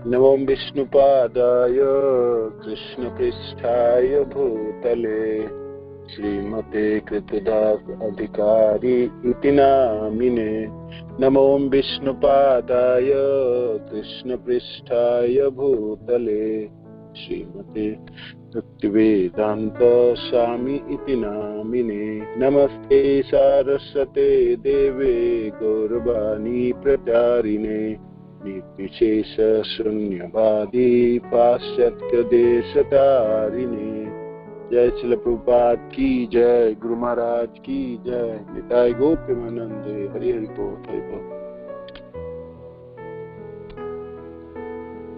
नमो विष्णुपादाय कृष्णपृष्ठाय भूतले श्रीमते कृतदास अधिकारी इति नामिने। नमो विष्णुपादाय कृष्णपृष्ठाय भूतले श्रीमते भक्तिवेदांत स्वामी इति नामिने। नमस्ते सारस्वते देवे गौरवाणी प्रचारिणे निर्विशेष शून्यवादी पाश्चात्य देशतारिणे। जय श्रील प्रभुपाद की जय, गुरु महाराज की जय। निताय गौर प्रेमानंदे। हरि हरि बोल, हरि बोल।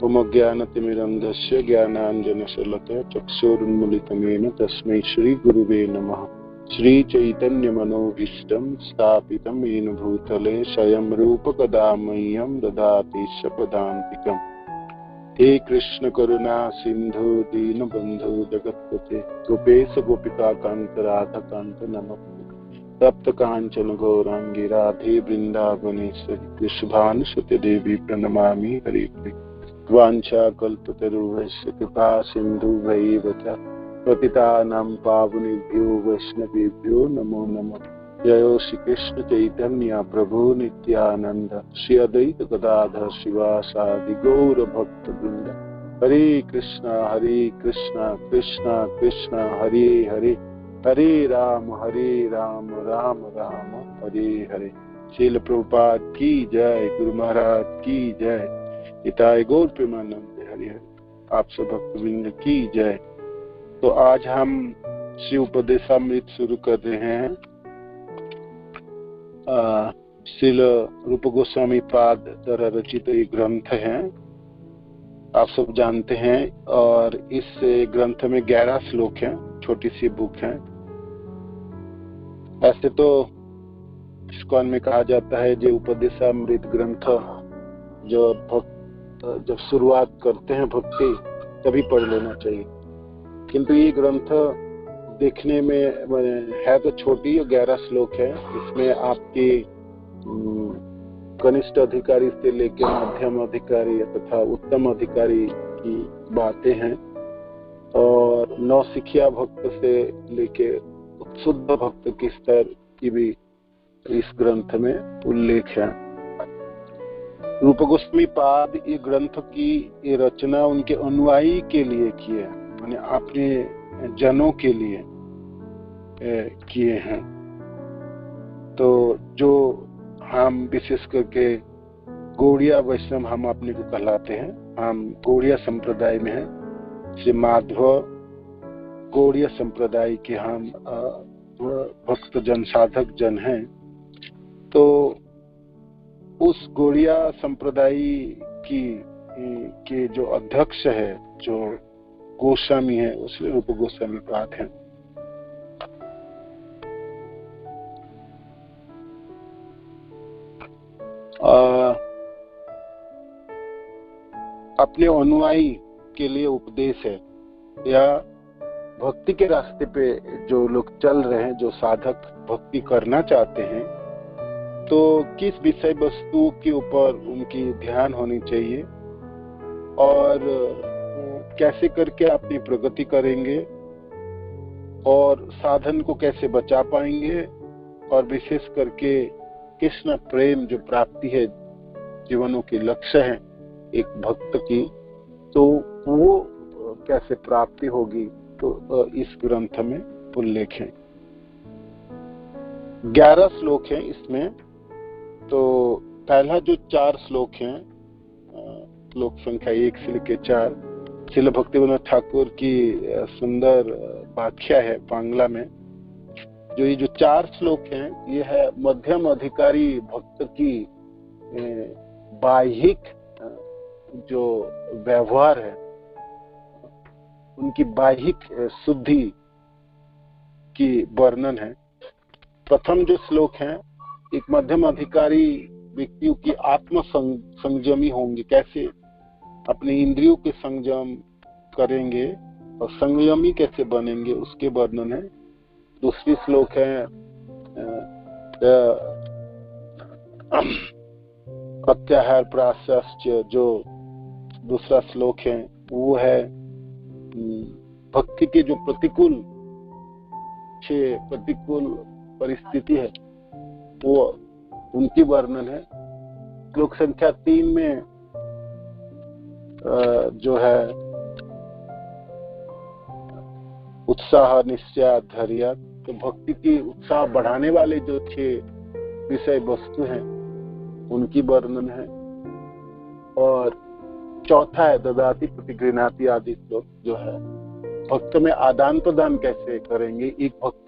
ओम अज्ञानतिमिरन्धस्य ज्ञानाञ्जनशलाकया चक्षुरुन्मीलितं येन तस्मै श्री गुरुवे नमः। श्री चैतन्य मनोभीष्टं स्थापितं येन भूतले स्वयं रूप कदा मह्यं ददाति स्वपदान्तिकम्। हे कृष्ण करुणा सिंधु दीनबंधु जगत्पते गोपेश गोपिका कांत राधा कांत नमस्ते। तप्त कांचन गौरांगी राधे वृंदावनेश्वरी कृष्णानुसुते देवी प्रणमामि हरि हरि। वाञ्छा कल्पतरुभ्यश्च कृपा सिन्धुभ्यैव च पतितानां पावनेभ्यो वैष्णवेभ्यो नमो नमः। जय श्री कृष्ण चैतन्य प्रभु नित्यानंद श्री अद्वैत गदाधर शिवासादि गौर भक्त वृंद। हरे कृष्णा कृष्णा कृष्णा हरे हरे, हरे राम राम राम हरे हरे। श्रील प्रभुपाद की जय, गुरु महाराज की जय। निताय गौर प्रेमानंद हरि हरि। आप सब भक्तवृंद की जय। तो आज हम श्री उपदेशामृत शुरू कर रहे हैं। श्रील रूप गोस्वामी पाद द्वारा रचित एक ग्रंथ है, आप सब जानते हैं। और इस ग्रंथ में 11 श्लोक हैं, छोटी सी बुक है। ऐसे तो इस्कॉन में कहा जाता है जो उपदेशामृत ग्रंथ जो जब शुरुआत करते हैं भक्ति तभी पढ़ लेना चाहिए, किंतु ये ग्रंथ देखने में है तो छोटी, 11 श्लोक है। इसमें आपकी कनिष्ठ अधिकारी से लेकर मध्यम अधिकारी तथा उत्तम अधिकारी की बातें हैं, और नौसिखिया भक्त से लेके शुद्ध भक्त के स्तर की भी इस ग्रंथ में उल्लेख है। रूप गोस्वामी पाद ये ग्रंथ की ये रचना उनके अनुयायी के लिए की है, माने अपने जनों के लिए किए हैं। तो जो हम विशेष करके गौड़िया वैष्णव हम अपने को कहलाते हैं, हम गौड़िया संप्रदाय में हैं। श्री माधव गौड़िया संप्रदाय के हम भक्त जन, साधक जन हैं। तो उस गौड़िया संप्रदाय के जो अध्यक्ष है, जो गोस्वामी है, उसमें रूप गोस्वामी पाद है। अपने अनुयायी के लिए उपदेश है, या भक्ति के रास्ते पे जो लोग चल रहे हैं, जो साधक भक्ति करना चाहते हैं, तो किस विषय वस्तु के ऊपर उनकी ध्यान होनी चाहिए और कैसे करके अपनी प्रगति करेंगे और साधन को कैसे बचा पाएंगे, और विशेष करके कृष्ण प्रेम जो प्राप्ति है, जीवनों की लक्ष्य है एक भक्त की, तो वो कैसे प्राप्ति होगी, तो इस ग्रंथ में उल्लेख है। 11 श्लोक हैं इसमें। तो पहला जो 4 श्लोक हैं, श्लोक संख्या 1 से लेकर 4, श्रील भक्तिविनोद ठाकुर की सुंदर व्याख्या है बांग्ला में। जो ये जो 4 श्लोक हैं, ये है मध्यम अधिकारी भक्त की बाह्यिक जो व्यवहार है, उनकी बाह्यिक शुद्धि की वर्णन है। प्रथम जो श्लोक है, एक मध्यम अधिकारी व्यक्तियों की आत्म संयमी होंगे, कैसे अपने इंद्रियों के संयम करेंगे और संयमी कैसे बनेंगे, उसके वर्णन है। दूसरी श्लोक है प्रत्याहार प्राश्च, जो दूसरा श्लोक है वो है भक्ति के जो प्रतिकूल परिस्थिति है वो उनकी वर्णन है। श्लोक संख्या 3 में जो है उत्साह निश्चय धैर्य, तो भक्ति की उत्साह बढ़ाने वाले जो 6 विषय वस्तु हैं उनकी वर्णन है। और चौथा है ददाति प्रतिगृह्णाति आदि श्लोक, जो है भक्त में आदान प्रदान कैसे करेंगे, एक भक्त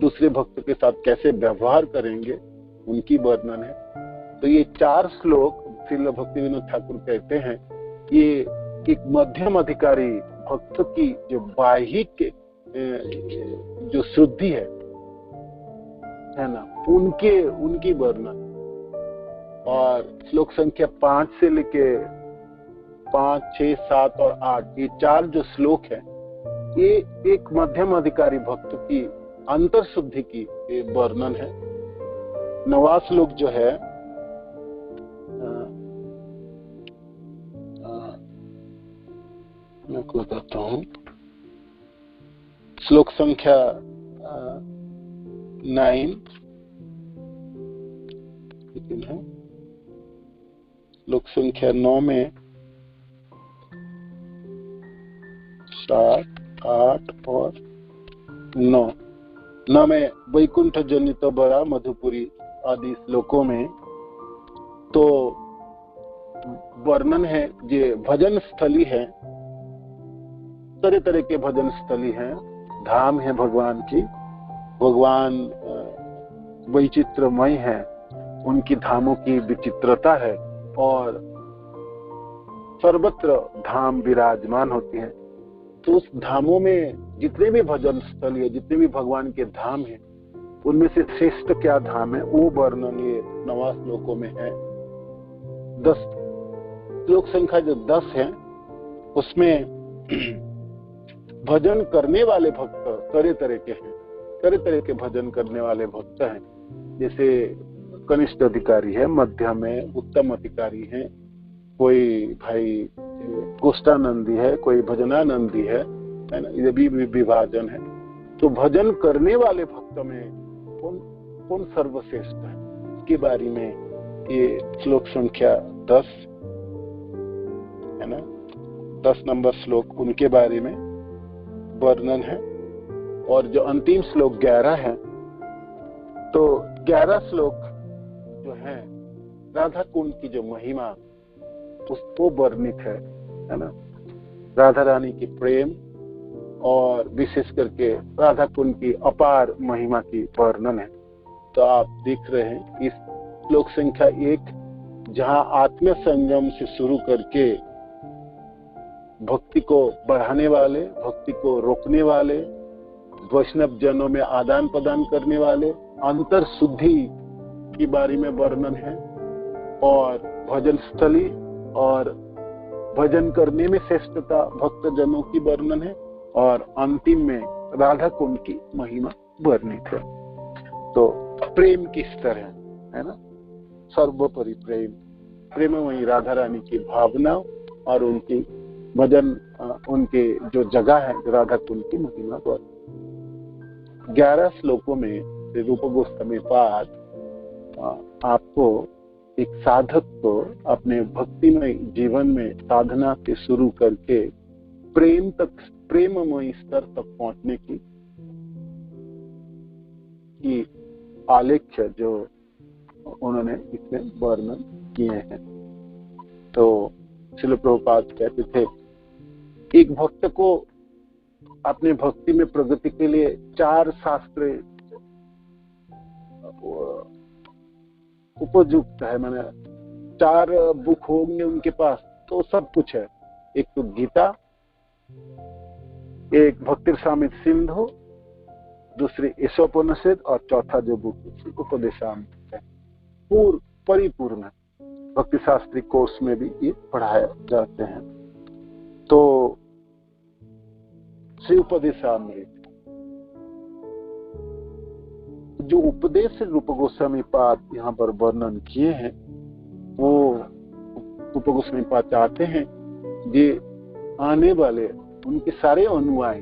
दूसरे भक्त के साथ कैसे व्यवहार करेंगे, उनकी वर्णन है। तो ये 4 श्लोक श्रील भक्तिविनोद ठाकुर कहते हैं ये एक मध्यम अधिकारी भक्त की जो बाह्यिक जो शुद्धि है ना, उनकी वर्णन। और श्लोक संख्या 5 से लेके 5, 6, 7 और 8 ये 4 जो श्लोक है ये एक मध्यम अधिकारी भक्त की अंतर शुद्धि की वर्णन है। 9वां श्लोक जो है मैं आपको बताता हूँ। श्लोक संख्या 9 है, श्लोक संख्या 9 में 7, 8 और 9 में वैकुंठ जनित बड़ा मधुपुरी आदि श्लोकों में तो वर्णन है। ये भजन स्थली है, तरह तरह के भजन स्थली हैं, धाम है भगवान की, भगवान वैचित्रमय है, उनकी धामों की विचित्रता है और सर्वत्र धाम विराजमान होती हैं। तो उस धामों में जितने भी भजन स्थल है, जितने भी भगवान के धाम हैं, उनमें से श्रेष्ठ क्या धाम है वो वर्णन ये 9 श्लोकों में है। 10 श्लोक संख्या जो 10 है उसमें भजन करने वाले भक्त तरह तरह के हैं, तरह तरह के भजन करने वाले भक्त हैं। जैसे कनिष्ठ अधिकारी है, मध्यम है, उत्तम अधिकारी है, कोई भाई गोष्ठानंदी है, कोई भजनानंदी है ना, ये भी विभाजन है। तो भजन करने वाले भक्त में कौन सर्वश्रेष्ठ है, इसके बारे में ये श्लोक संख्या 10 है ना, 10 नंबर श्लोक उनके बारे में वर्णन है। और जो अंतिम श्लोक 11 है, तो 11 श्लोक जो है राधा कुंड की जो महिमा उसको वर्णित है ना, राधा रानी की प्रेम और विशेष करके राधा कुंड की अपार महिमा की वर्णन है। तो आप देख रहे हैं इस श्लोक संख्या 1 जहां आत्म संयम से शुरू करके भक्ति को बढ़ाने वाले, भक्ति को रोकने वाले, वैष्णव जनों में आदान प्रदान करने वाले, अंतर शुद्धि के बारे में वर्णन है और भजन स्थली और भजन करने में श्रेष्ठता भक्त जनों की वर्णन है और अंतिम में राधा कुंड की महिमा वर्णित है। तो प्रेम किस तरह है ना, सर्वोपरि प्रेममयी राधा रानी की भावना और उनकी भजन, उनके जो जगह है राधा कुंड की महिमा पर 11 श्लोकों में रूप गोस्वामी पाद आपको एक साधक को अपने भक्तिमय जीवन में साधना से शुरू करके प्रेममय स्तर तक पहुंचने की आलेख्य जो उन्होंने इसमें वर्णन किए हैं। तो श्रील प्रभुपाद कहते थे एक भक्त को अपने भक्ति में प्रगति के लिए 4 शास्त्र उपयुक्त है, मैंने 4 बुक होंगे उनके पास तो सब कुछ है। एक तो गीता, एक भक्ति सामित सिंधु, दूसरी ईशोपनिषद और चौथा जो बुक उपदेशामृत है, परिपूर्ण भक्ति शास्त्री कोर्स में भी ये पढ़ाए जाते हैं। तो श्री उपदेशामृत जो उपदेश रूप गोस्वामी पाद यहाँ पर वर्णन किए हैं वो रूप गोस्वामी पाद चाहते हैं ये आने वाले उनके सारे अनुयायी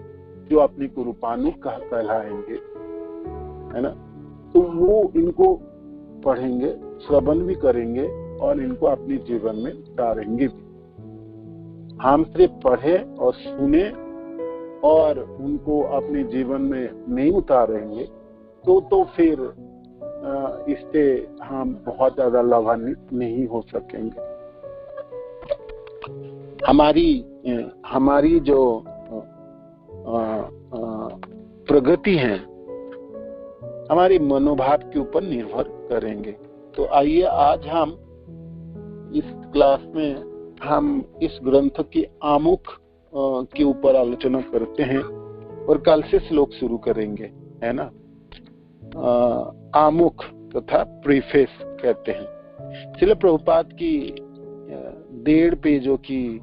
जो अपने को रूपानुग कहलाएंगे, है ना, तो वो इनको पढ़ेंगे, श्रवण भी करेंगे और इनको अपने जीवन में उतारेंगे भी। हम सिर्फ पढ़े और सुने और उनको अपने जीवन में नहीं उतारेंगे तो फिर इससे हम बहुत ज्यादा लाभान्वित नहीं हो सकेंगे। हमारी जो प्रगति है हमारी मनोभाव के ऊपर निर्भर करेंगे। तो आइए आज हम इस क्लास में हम इस ग्रंथ की आमुख के ऊपर आलोचना करते हैं और कल से श्लोक शुरू करेंगे, है ना। आमुख तथा प्रीफेस कहते हैं। श्रील प्रभुपाद की 1.5 पेजों की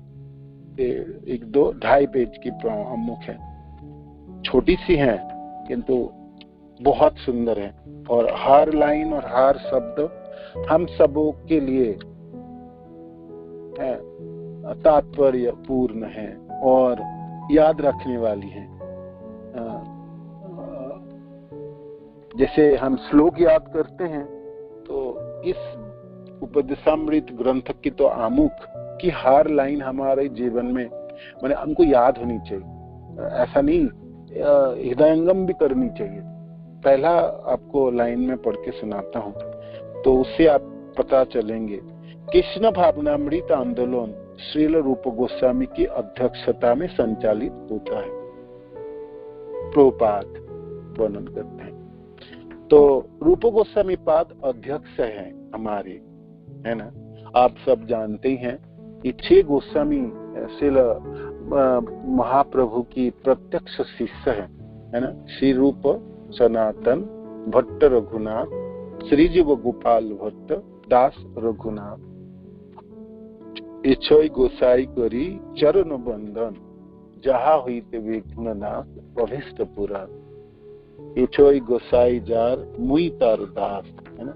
2.5 पेज की आमुख है, छोटी सी है किंतु बहुत सुंदर है और हर लाइन और हर शब्द हम सबों के लिए तात्पर्य पूर्ण है और याद रखने वाली है। जैसे हम श्लोक याद करते हैं तो इस उपदेशामृत ग्रंथ की तो आमुख की हर लाइन हमारे जीवन में माने हमको याद होनी चाहिए, ऐसा नहीं हृदयंगम भी करनी चाहिए। पहला आपको लाइन में पढ़ के सुनाता हूँ तो उससे आप पता चलेंगे। कृष्ण भावनामृत आंदोलन श्रील रूप गोस्वामी की अध्यक्षता में संचालित होता है। प्रभुपाद वर्णन करते हैं। तो रूप गोस्वामी पाद अध्यक्ष है हमारे, है ना। आप सब जानते ही हैं ये 6 गोस्वामी श्रील महाप्रभु की प्रत्यक्ष शिष्य है ना। श्री रूप सनातन भट्ट रघुनाथ, श्रीजीव गोपाल भट्ट दास रघुनाथ, इच्छोई गोसाई करी चरण बंधन, जहाँ हुई ते विघ्ननाश अभिष्ट पुराण, इच्छोई गोसाई जार मुई तार दास, है ना।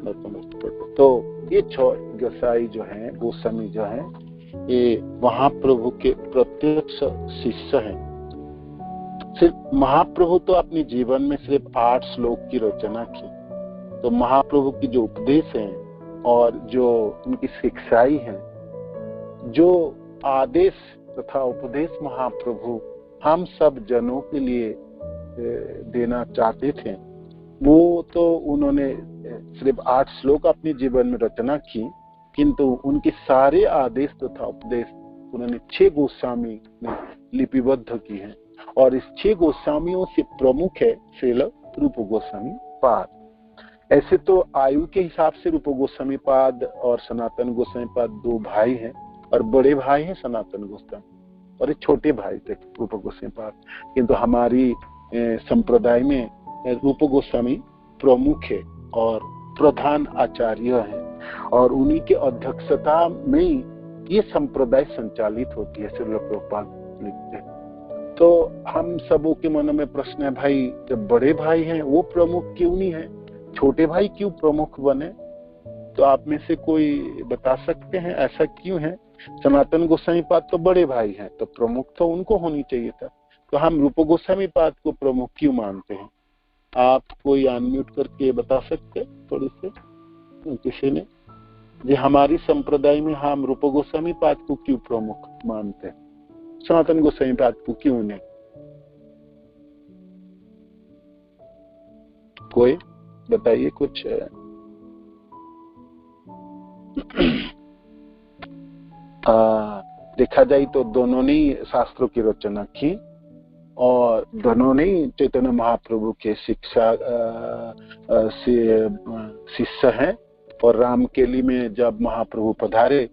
तो ये 6 गोसाई जो है, गोस्वामी जो है, ये महाप्रभु के प्रत्यक्ष शिष्य हैं। सिर्फ महाप्रभु तो अपने जीवन में सिर्फ 8 श्लोक की रचना की, तो महाप्रभु की जो उपदेश है और जो उनकी शिक्षाई है, जो आदेश तथा उपदेश महाप्रभु हम सब जनों के लिए देना चाहते थे, वो तो उन्होंने सिर्फ 8 श्लोक अपने जीवन में रचना की, किंतु उनके सारे आदेश तथा उपदेश उन्होंने 6 गोस्वामी ने लिपिबद्ध की है और इस 6 गोस्वामियों से प्रमुख है श्रील रूप गोस्वामी पाद। ऐसे तो आयु के हिसाब से रूप गोस्वामी पाद और सनातन गोस्वामी पाद 2 भाई हैं और बड़े भाई हैं सनातन गोस्वामी और एक छोटे भाई थे रूप गोस्वामी पाद, किंतु हमारी संप्रदाय में रूप गोस्वामी प्रमुख है और प्रधान आचार्य है और उन्हीं के अध्यक्षता में ये संप्रदाय संचालित होती है। श्रील प्रभुपाद लिखते हैं। तो हम सबों के मन में प्रश्न है, भाई जब बड़े भाई हैं वो प्रमुख क्यों नहीं है, छोटे भाई क्यों प्रमुख बने? तो आप में से कोई बता सकते हैं ऐसा क्यों है? सनातन गोस्वामी पाद तो बड़े भाई हैं तो प्रमुख तो उनको होनी चाहिए था, तो हम रूप गोस्वामी पाद को प्रमुख क्यों मानते हैं? आप कोई अनम्यूट करके बता सकते थोड़ी से किसी ने, जो हमारी संप्रदाय में हम रूप गोस्वामी पाद को क्यों प्रमुख मानते हैं, सनातन गोस्वामी पाद को क्यों नहीं? कोई बताइए कुछ। देखा जाए तो दोनों ने शास्त्रों की रचना की और दोनों ने चैतन्य महाप्रभु के शिष्य हैं और रामकेली में जब महाप्रभु पधारे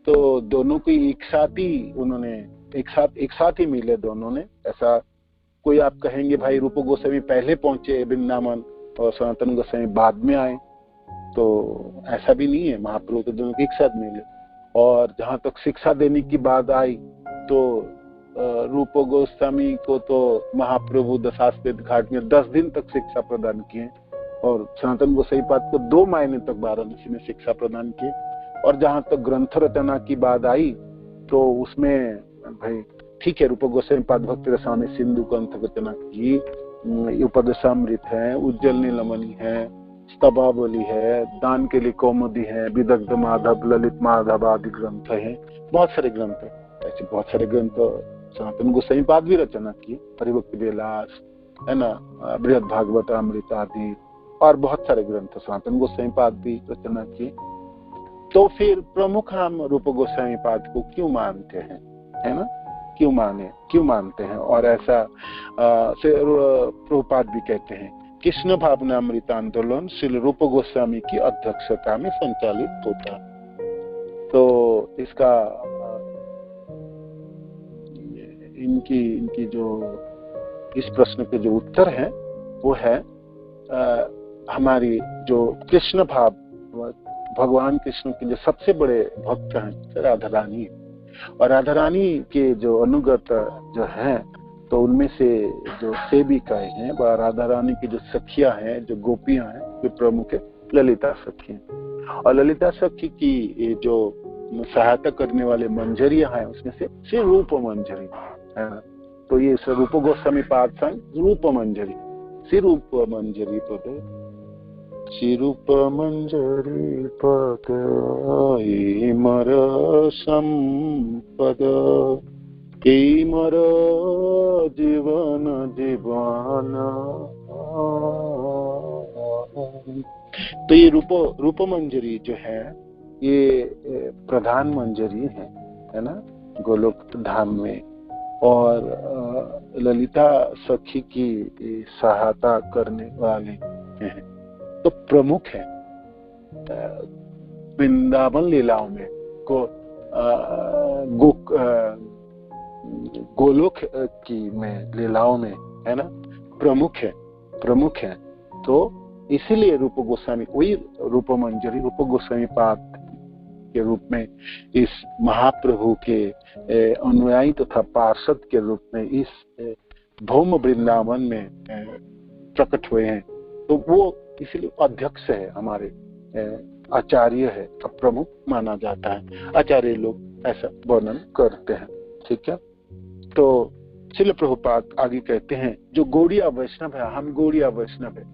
तो दोनों को एक साथ ही उन्होंने एक साथ ही मिले दोनों ने। ऐसा कोई आप कहेंगे भाई रूप गोस्वामी पहले पहुंचे वृंदावन और सनातन गोस्वामी बाद में आए, तो ऐसा भी नहीं है। महाप्रभु तो दोनों एक साथ मिले। और जहां तक शिक्षा देने की बात आई तो रूप गोस्वामी को तो महाप्रभु दशाश्वमेध घाट में 10 दिन तक शिक्षा प्रदान किए और सनातन गोस्वामी पाद को 2 महीने तक वाराणसी में शिक्षा प्रदान किए। और जहां तक ग्रंथ रचना की बात आई तो उसमें भाई ठीक है, रूप गोस्वामी पाद भक्ति रसायन सिंधु ग्रंथ रचना की, उपदेशामृत है, उज्जवल नीलमणि है, स्तवावली है, दान के लिए कौमुदी है, विदग्ध माधव, ललित माधव आदि ग्रंथ है, बहुत सारे ग्रंथ है। ऐसे बहुत सारे ग्रंथ सनातन गोस्वामी पाद भी रचना की, परिभक्ति विलास है ना, बृहद भागवत अमृत आदि, और बहुत सारे ग्रंथ सनातन गोस्वामी पाद भी रचना की। तो फिर प्रमुख हम रूप गोस्वामी पाद को क्यों मानते हैं, है ना, क्यों मानते हैं? और ऐसा प्रभुपाद भी कहते हैं, कृष्ण भावना अमृत आंदोलन श्री रूप गोस्वामी की अध्यक्षता में संचालित होता। तो इसका इनकी जो इस प्रश्न के जो उत्तर है वो है हमारी जो कृष्ण भाव, भगवान कृष्ण के जो सबसे बड़े भक्त हैं राधा रानी, और राधा रानी के जो अनुगत जो हैं तो उनमें से जो सेविकाएं हैं वह राधा रानी की जो सखियां हैं, जो गोपियां हैं, वे प्रमुख है ललिता सखी, और ललिता सखी की जो सहायता करने वाले मंजरियां हैं उसमें से श्री रूप मंजरी है ना। तो ये रूप गोस्वामी पाद संग रूप मंजरी, श्री रूप मंजरी पद, श्री रूप मंजरी पद मर संपद मर जीवन जीवन। तो ये रूप मंजरी जो है ये प्रधान मंजरी है ना गोलोक धाम में, और ललिता सखी की सहायता करने वाले हैं तो प्रमुख है। वृंदावन लीलाओं में गोलोक की में लीलाओं में है ना प्रमुख है। तो इसीलिए रूप गोस्वामी, वही रूप मंजरी रूप गोस्वामी पाद के रूप में इस महाप्रभु के अनुयायी तथा पार्षद के रूप में इस भौम वृंदावन में प्रकट हुए हैं। तो वो इसलिए अध्यक्ष है, हमारे आचार्य है, प्रमुख माना जाता है। आचार्य लोग ऐसा वर्णन करते हैं, ठीक है। तो श्रील प्रभुपाद आगे कहते हैं, जो गौड़िया वैष्णव है, हम गौड़िया वैष्णव है,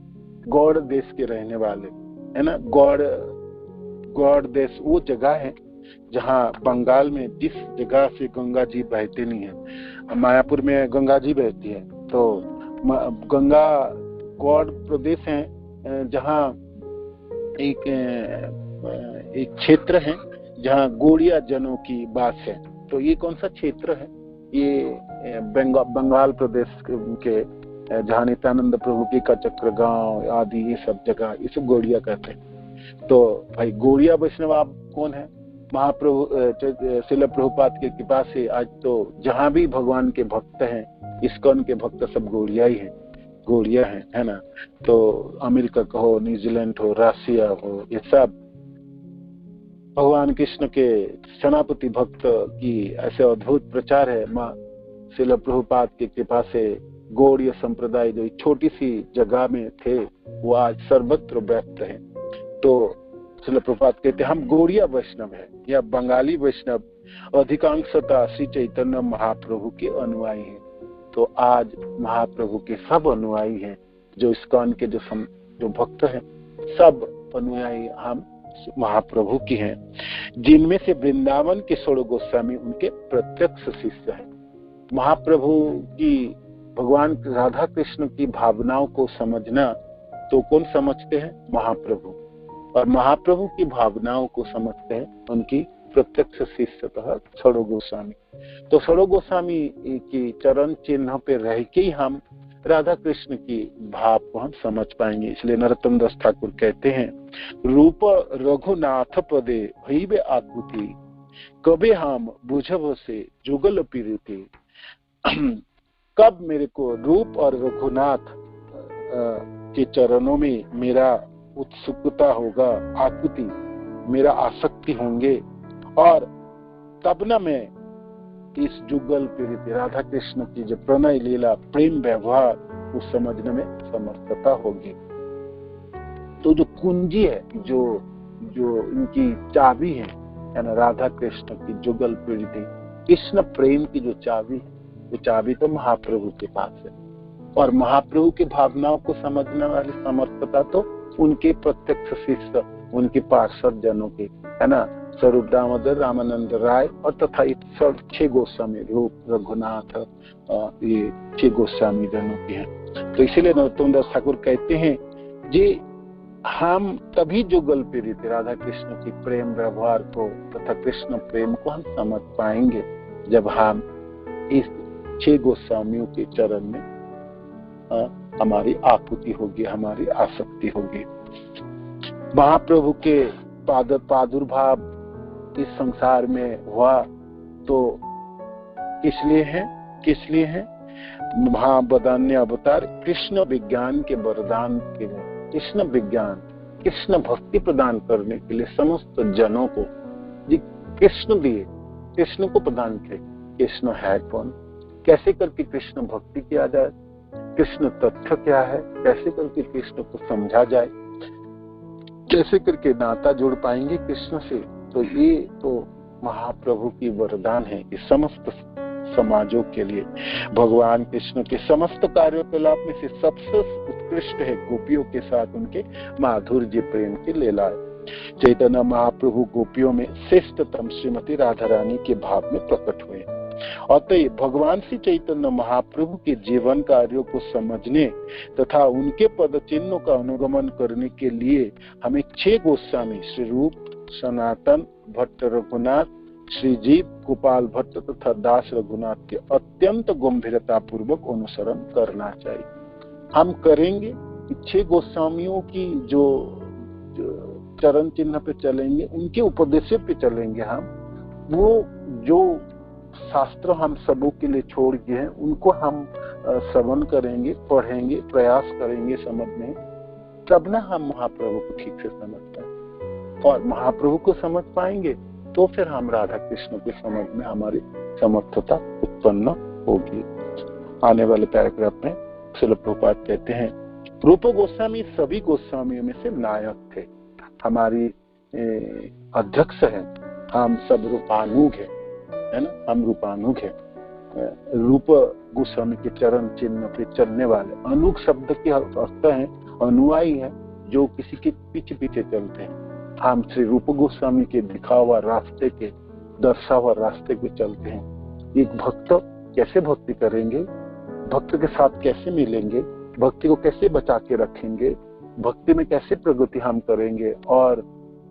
गौड़ देश के रहने वाले है ना। गौड़ देश वो जगह है जहाँ बंगाल में जिस जगह से गंगा जी बहते नहीं है, मायापुर में गंगा जी बहती है, तो गंगा गौड़ प्रदेश है जहाँ एक क्षेत्र है जहाँ गौड़िया जनों की बात है। तो ये कौन सा क्षेत्र है? ये बंगाल प्रदेश के जहाँ नित्यानंद प्रभु की का चक्र गांव आदि ये सब जगह इसे गौड़िया कहते हैं। तो भाई गौड़िया वैष्णव आप कौन है? महाप्रभु श्रील प्रभुपाद के कृपा से आज तो जहाँ भी भगवान के भक्त हैं, इस्कॉन के भक्त सब गौड़िया ही हैं, गौड़िया है ना। तो अमेरिका का हो, न्यूजीलैंड हो, रशिया हो, ये सब भगवान कृष्ण के सेनापति भक्त की ऐसे अद्भुत प्रचार है। माँ श्रील प्रभुपाद की कृपा से गौड़ीय संप्रदाय जो छोटी सी जगह में थे वो आज सर्वत्र व्याप्त है। तो श्रील प्रभुपाद कहते हैं हम गौड़िया वैष्णव है या बंगाली वैष्णव अधिकांशतः श्री चैतन्य महाप्रभु के अनुयायी हैं। तो आज महाप्रभु के सब अनुयायी हैं, जो इस्कॉन के जो भक्त हैं, सब अनुयायी हम महाप्रभु की हैं, जिनमें से वृंदावन के षोड़ गोस्वामी उनके प्रत्यक्ष शिष्य हैं। महाप्रभु की, भगवान राधा कृष्ण की भावनाओं को समझना तो कौन समझते हैं? महाप्रभु। और महाप्रभु की भावनाओं को समझते हैं उनकी प्रत्यक्ष शिष्यतः षोड़ गोस्वामी। तो षोड़ गोस्वामी की चरण चिन्ह पे रह के ही हम राधा कृष्ण की भाव को हम समझ पाएंगे। इसलिए नरोत्तम दास ठाकुर कहते हैं, रूप रघुनाथ पदे भइबे आकुति, कबे हम बुझब से जुगल पीरिति। कब मेरे को रूप और रघुनाथ के चरणों में मेरा उत्सुकता होगा, आकुति, मेरा आसक्ति होंगे, और तब न मैं इस जुगल पीड़ित राधा कृष्ण की जो प्रणय लीला प्रेम व्यवहार को समझने में समर्थता होगी। तो जो कुंजी है, जो जो इनकी चाबी है ना, राधा कृष्ण की जुगल प्रीति, कृष्ण प्रेम की जो चाबी है, वो चाबी तो महाप्रभु के पास है। और महाप्रभु की भावनाओं को समझने वाली समर्थता तो उनके प्रत्यक्ष शिष्य, उनके पार्षद जनों की है ना, स्वरूप दामोदर, रामानंद राय और तथा सब 6 गोस्वामी, रूप, रघुनाथ, ये 6 गोस्वामी जनों की है। तो इसीलिए नरोत्तम दास ठाकुर कहते हैं जी, हम तभी जुगल प्रीति राधा कृष्ण की प्रेम व्यवहार को तथा कृष्ण प्रेम को हम समझ पाएंगे जब हम इस 6 गोस्वामियों के चरण में हमारी आकुति होगी, हमारी आसक्ति होगी। महाप्रभु के प्रादुर्भाव इस संसार में हुआ तो किस लिए है? महाबदान्य अवतार कृष्ण विज्ञान के वरदान के लिए, कृष्ण विज्ञान, कृष्ण भक्ति प्रदान करने के लिए समस्त जनों को जी कृष्ण दिए, कृष्ण को प्रदान किए। कृष्ण है कौन? कैसे करके कृष्ण भक्ति किया जाए? कृष्ण तथ्य क्या है? कैसे करके कृष्ण को समझा जाए? कैसे करके नाता जोड़ पाएंगे कृष्ण से? तो ये तो महाप्रभु की वरदान है कि समस्त समाजों के लिए। भगवान कृष्ण के समस्त कार्यकलाप में से सबसे उत्कृष्ट है गोपियों के साथ उनके माधुर्य प्रेम की लीलाएं। चैतन्य महाप्रभु गोपियों में श्रेष्ठतम श्रीमती राधा रानी के भाव में प्रकट हुए। अतः भगवान श्री चैतन्य महाप्रभु के जीवन कार्यों को समझने तथा उनके पद चिन्हों का अनुगमन करने के लिए हमें 6 गोस्वामी श्री रूप, सनातन, भट्ट रघुनाथ, श्रीजीव, गोपाल भट्ट तथा दास रघुनाथ के अत्यंत गंभीरता पूर्वक अनुसरण करना चाहिए। हम करेंगे 6 गोस्वामियों की जो चरण चिन्ह पे चलेंगे, उनके उपदेश पे चलेंगे। हम वो जो शास्त्र हम सबों के लिए छोड़ दिए हैं उनको हम श्रवण करेंगे, पढ़ेंगे, प्रयास करेंगे समझने, तब ना हम महाप्रभु को ठीक से समझ पाएंगे। और महाप्रभु को समझ पाएंगे तो फिर हम राधा कृष्ण के समझ में हमारी समर्थता उत्पन्न होगी। आने वाले पैराग्राफ में श्रील प्रभुपाद कहते हैं, रूप गोस्वामी सभी गोस्वामियों में से नायक थे, हमारी अध्यक्ष है, हम सब रूपानुग है ना, हम रूपानुग है। रूप गोस्वामी के चरण चिन्ह पे चलने वाले। अनुग शब्द के अर्थ है अनुयायी है, जो किसी के पीछे पीछे चलते हैं। हम श्री रूप गोस्वामी के दिखा हुआ रास्ते के, दर्शा हुआ रास्ते पे चलते हैं। एक भक्त कैसे भक्ति करेंगे, भक्त के साथ कैसे मिलेंगे, भक्ति को कैसे बचा के रखेंगे, भक्ति में कैसे प्रगति हम करेंगे और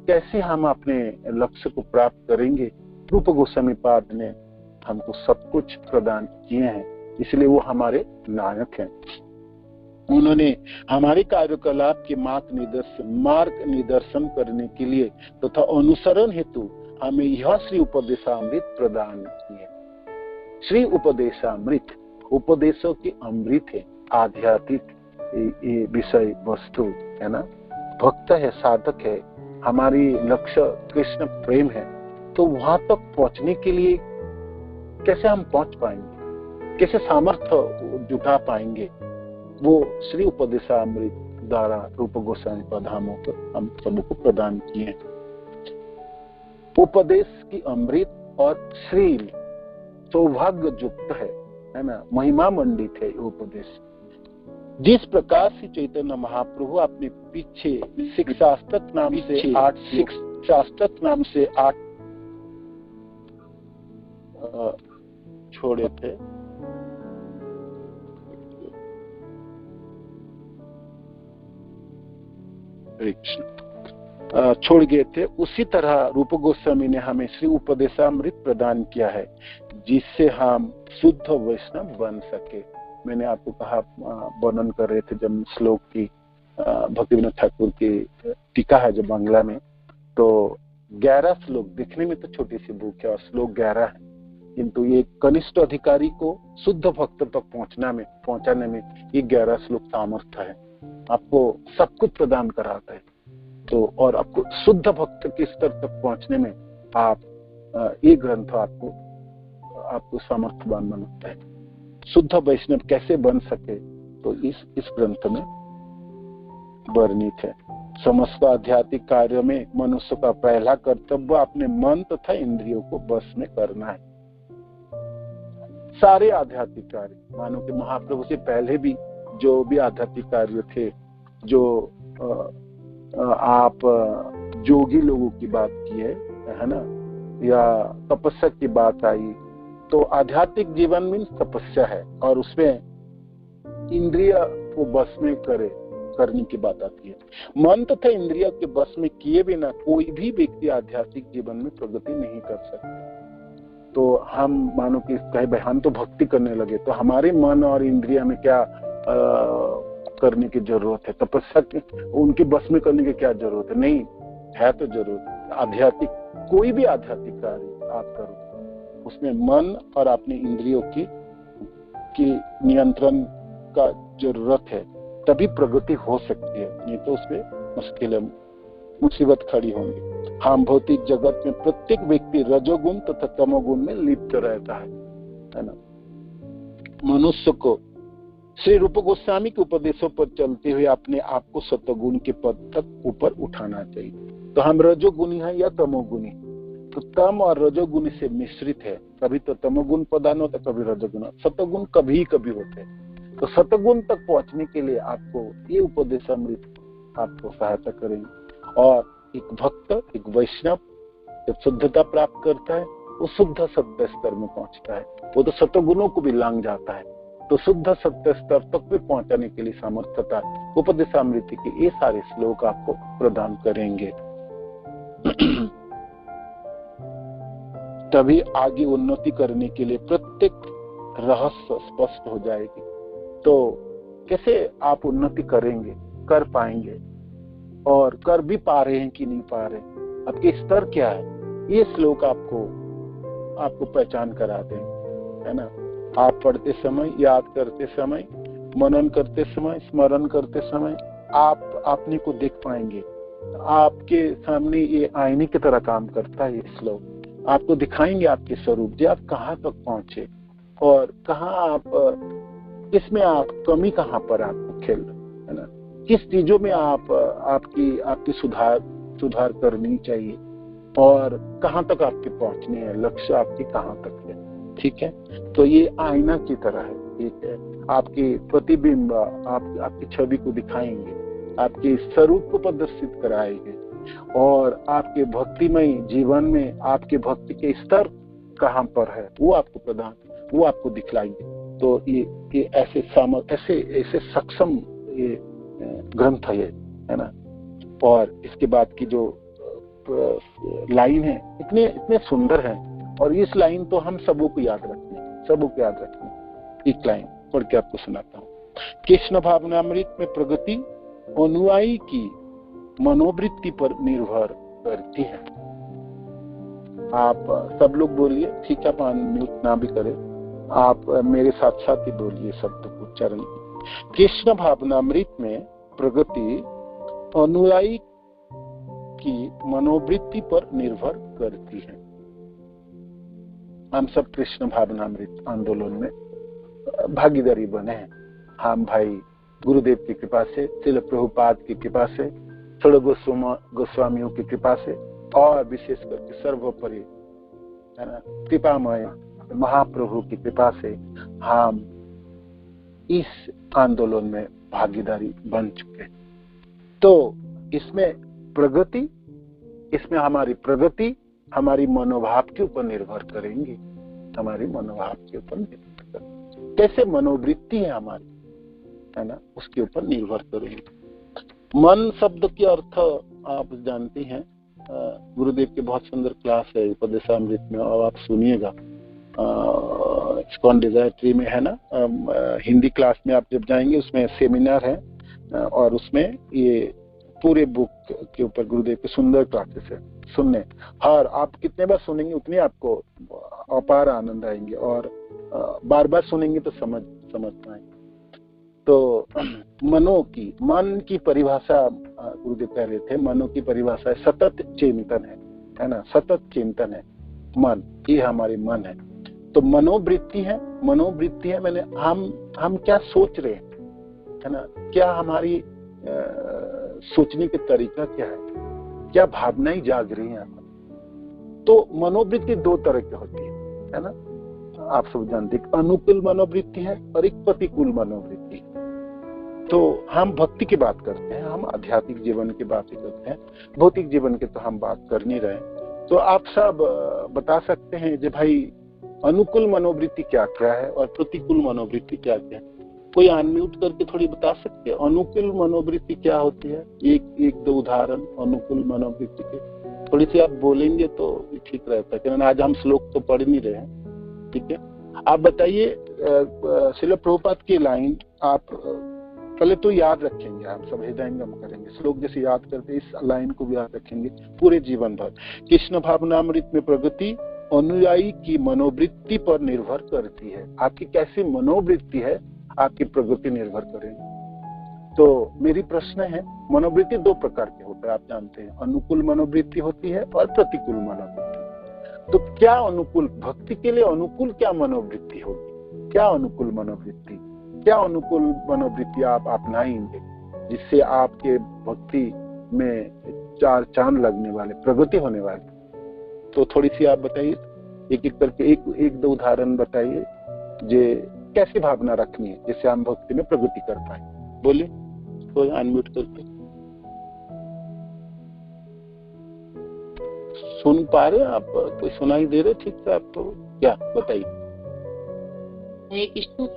कैसे हम अपने लक्ष्य को प्राप्त करेंगे, रूप गोस्वामी पाद ने हमको सब कुछ प्रदान किए हैं। इसलिए वो हमारे नायक हैं। उन्होंने हमारे कार्यकलाप के मार्ग निदर्शन करने के लिए तथा अनुसरण हेतु हमें यह श्री उपदेशामृत प्रदान किए। श्री उपदेशामृत उपदेशों की अमृत है, आध्यात्मिक ये विषय वस्तु है ना, भक्त है, साधक है, हमारी लक्ष्य कृष्ण प्रेम है। तो वहां तक पहुंचने के लिए कैसे हम पहुंच पाएंगे, कैसे सामर्थ्य जुटा पाएंगे, वो श्री उपदेशामृत द्वारा रूप गोस्वामी पधामों को हम सबको प्रदान किए। उपदेश की अमृत और श्री सौभाग्य युक्त है ना, महिमा मंडित है उपदेश। जिस प्रकार से चैतन्य महाप्रभु अपने पीछे शिक्षास्तक नाम से 8 छोड़े थे, छोड़ गए थे, उसी तरह रूप गोस्वामी ने हमें श्री उपदेशामृत प्रदान किया है, जिससे हम शुद्ध वैष्णव बन सके। मैंने आपको कहा, वर्णन कर रहे थे जब श्लोक की, भक्तिविनोद ठाकुर की टीका है जो बांग्ला में, तो 11 श्लोक, दिखने में तो छोटी सी बुक है और श्लोक 11 है, किंतु ये कनिष्ठ अधिकारी को शुद्ध भक्त तक पहुंचाने में ये 11 श्लोक सामर्थ्य है। आपको सब कुछ प्रदान कराता है। तो और आपको शुद्ध भक्त के स्तर तक पहुंचने में आप ये ग्रंथ आपको सामर्थ्यवान बनाता है। शुद्ध वैष्णव कैसे बन सके, तो इस ग्रंथ में वर्णित है। समस्त आध्यात्मिक कार्य में मनुष्य का पहला कर्तव्य अपने मन तथा इंद्रियों को बस में करना है। सारे आध्यात्मिक कार्य, मानो कि महाप्रभु से पहले भी जो भी आध्यात्मिक कार्य थे, जो आप जोगी लोगों की बात की है ना, या तपस्या की बात आई, तो आध्यात्मिक जीवन में तपस्या है और उसमें इंद्रिय को बस में करने की बात आती है। मन तथा इंद्रिय के बस में किए बिना कोई भी व्यक्ति आध्यात्मिक जीवन में प्रगति नहीं कर सकते। तो हम मानो कि कहे भाई हम तो भक्ति करने लगे, तो हमारे मन और इंद्रिय में क्या करने की जरूरत है? तपस्या उनके बस में करने की क्या जरूरत है? नहीं है तो जरूरत। आध्यात्मिक कोई भी आध्यात्मिक कार्य आप करो, उसमें मन और अपने इंद्रियों की नियंत्रण का जरूरत है, तभी प्रगति हो सकती है, नहीं तो उसमें मुसीबत खड़ी होंगी। हम भौतिक जगत में प्रत्येक व्यक्ति रजोगुण तथा तमोगुण में लिप्त रहता है ना। मनुष्य को श्री रूप गोस्वामी के उपदेशों पर चलते हुए अपने आप को सतोगुण के पद तक ऊपर उठाना चाहिए। तो हम रजोगुणी हैं या तमोगुणी? तो तम और रजोगुण से मिश्रित है, कभी तो तमोगुण प्रधान होता, कभी रजोगुण। सतोगुण कभी कभी होते हैं। तो सतगुण तक पहुंचने के लिए आपको ये उपदेशामृत आपको सहायता करेंगे। और एक भक्त, एक वैष्णव जब शुद्धता प्राप्त करता है, वो शुद्ध सत्य स्तर में पहुंचता है। वो तो सतगुणों को भी लांघ जाता है। तो शुद्ध सत्य स्तर तक भी पहुंचाने के लिए सामर्थ्यता उपदेशामृत के ये सारे श्लोक आपको प्रदान करेंगे। तभी आगे उन्नति करने के लिए प्रत्येक रहस्य स्पष्ट हो जाएगी। तो कैसे आप उन्नति करेंगे, कर पाएंगे, और कर भी पा रहे हैं कि नहीं पा रहे, आपके स्तर क्या है, ये श्लोक आपको पहचान करा दें, है ना। आप पढ़ते समय, याद करते समय, मनन करते समय, स्मरण करते समय आप अपने को देख पाएंगे। आपके सामने ये आईने की तरह काम करता है ये श्लोक। आपको दिखाएंगे आपके स्वरूप, जो आप कहाँ तक पहुंचे और कहाँ आप इसमें आप कमी कहाँ पर आपको खेल, है ना, किस चीजों में आपकी सुधार करनी चाहिए और कहाँ तक आपके पहुंचने हैं, लक्ष्य आपके कहाँ तक है। ठीक है, तो ये आईना की तरह है। ठीक है, आपकी प्रतिबिंब आपकी छवि को दिखाएंगे, आपके स्वरूप को प्रदर्शित कराएंगे और आपके भक्तिमय जीवन में आपके भक्ति के स्तर कहाँ पर है वो आपको दिखलाएंगे। तो ये ऐसे सक्षम ये ग्रंथ है ना। और इसके बाद की जो लाइन है इतने सुंदर है, और इस लाइन तो हम सबको याद रखने। एक लाइन पढ़ के आपको सुनाता हूँ। कृष्ण भावनामृत में प्रगति अनुयायी की मनोवृत्ति पर निर्भर करती है। आप सब लोग बोलिए, ठीक है, आप म्यूट ना भी करें, आप मेरे साथ साथ ही बोलिए शब्द को उच्चारण। कृष्ण भावनामृत में प्रगति अनुयायी की मनोवृत्ति पर निर्भर करती है। हम सब कृष्ण भावनामृत आंदोलन में भागीदारी बने हैं। हम भाई गुरुदेव की कृपा से, श्रील प्रभुपाद की कृपा से, थोड़े गोस्वामियों की कृपा से, और विशेष करके सर्वोपरि है ना कृपामय महाप्रभु की कृपा से हम इस आंदोलन में भागीदारी बन चुके। तो इसमें हमारी प्रगति हमारी मनोभाव के ऊपर निर्भर करेंगी। हमारी मनोभाव के ऊपर निर्भर करेंगे, कैसे मनोवृत्ति है हमारी, है ना, उसके ऊपर निर्भर करेंगे। मन शब्द के अर्थ आप जानते हैं, गुरुदेव के बहुत सुंदर क्लास है उपदेशामृत में, और आप सुनिएगा, इस्कॉन डिजायर ट्री में है ना, हिंदी क्लास में आप जब जाएंगे उसमें सेमिनार है, और उसमें ये पूरे बुक के ऊपर गुरुदेव के सुंदर क्लासेस है सुनने। हर आप कितने बार सुनेंगे उतने आपको अपार आनंद आएंगे, और बार बार सुनेंगे तो समझ पाएंगे। तो मन की परिभाषा गुरुदेव कह रहे थे, मनो की परिभाषा सतत चिंतन है ना, सतत चिंतन है मन, ये हमारे मन है। तो मनोवृत्ति है मैंने हम क्या सोच रहे हैं, है ना, क्या हमारी सोचने के तरीका क्या है, क्या भावनाएं जाग रही हैं। तो मनोवृत्ति दो तरह की होती है ना, आप सब जानते हैं। अनुकूल मनोवृत्ति है और एक प्रतिकूल मनोवृत्ति है। तो हम भक्ति की बात करते हैं, हम आध्यात्मिक जीवन की बात करते हैं, भौतिक जीवन की तो हम बात कर नहीं रहे। तो आप सब बता सकते हैं कि भाई अनुकूल मनोवृत्ति क्या क्या है और प्रतिकूल मनोवृत्ति क्या क्या है? कोई अनम्यूट करके थोड़ी बता सकते हैं अनुकूल मनोवृत्ति क्या होती है? एक दो उदाहरण अनुकूल मनोवृत्ति के थोड़ी सी आप बोलेंगे तो ठीक रहता है, क्योंकि आज हम श्लोक तो पढ़ नहीं रहे हैं। ठीक है, आप बताइए श्रील प्रभुपाद की लाइन आप पहले तो याद रखेंगे, आप सब हृदयंगम करेंगे, श्लोक जैसे याद करते इस लाइन को भी याद रखेंगे पूरे जीवन भर। कृष्ण भावनामृत में प्रगति अनुयायी की मनोवृत्ति पर निर्भर करती है। आपकी कैसी मनोवृत्ति है, आपकी प्रगति निर्भर करेगी। तो मेरी प्रश्न है, मनोवृत्ति दो प्रकार के होते हैं, आप जानते हैं, अनुकूल मनोवृत्ति होती है और प्रतिकूल मनोवृत्ति। तो क्या अनुकूल, भक्ति के लिए अनुकूल क्या मनोवृत्ति होगी? क्या अनुकूल मनोवृत्ति, क्या अनुकूल मनोवृत्ति आप अपनाएंगे जिससे आपके भक्ति में चार चांद लगने वाले, प्रगति होने वाली? तो थोड़ी सी आप बताइए, एक एक करके एक दो उदाहरण बताइए जे कैसी भावना रखनी है जिससे हम भक्ति में प्रगति कर पाए। बोलिए, कोई अनम्यूट करके। सुन पा रहे आप? कोई सुनाई दे रहे ठीक से आपको? क्या बताइए। हरे कृष्ण।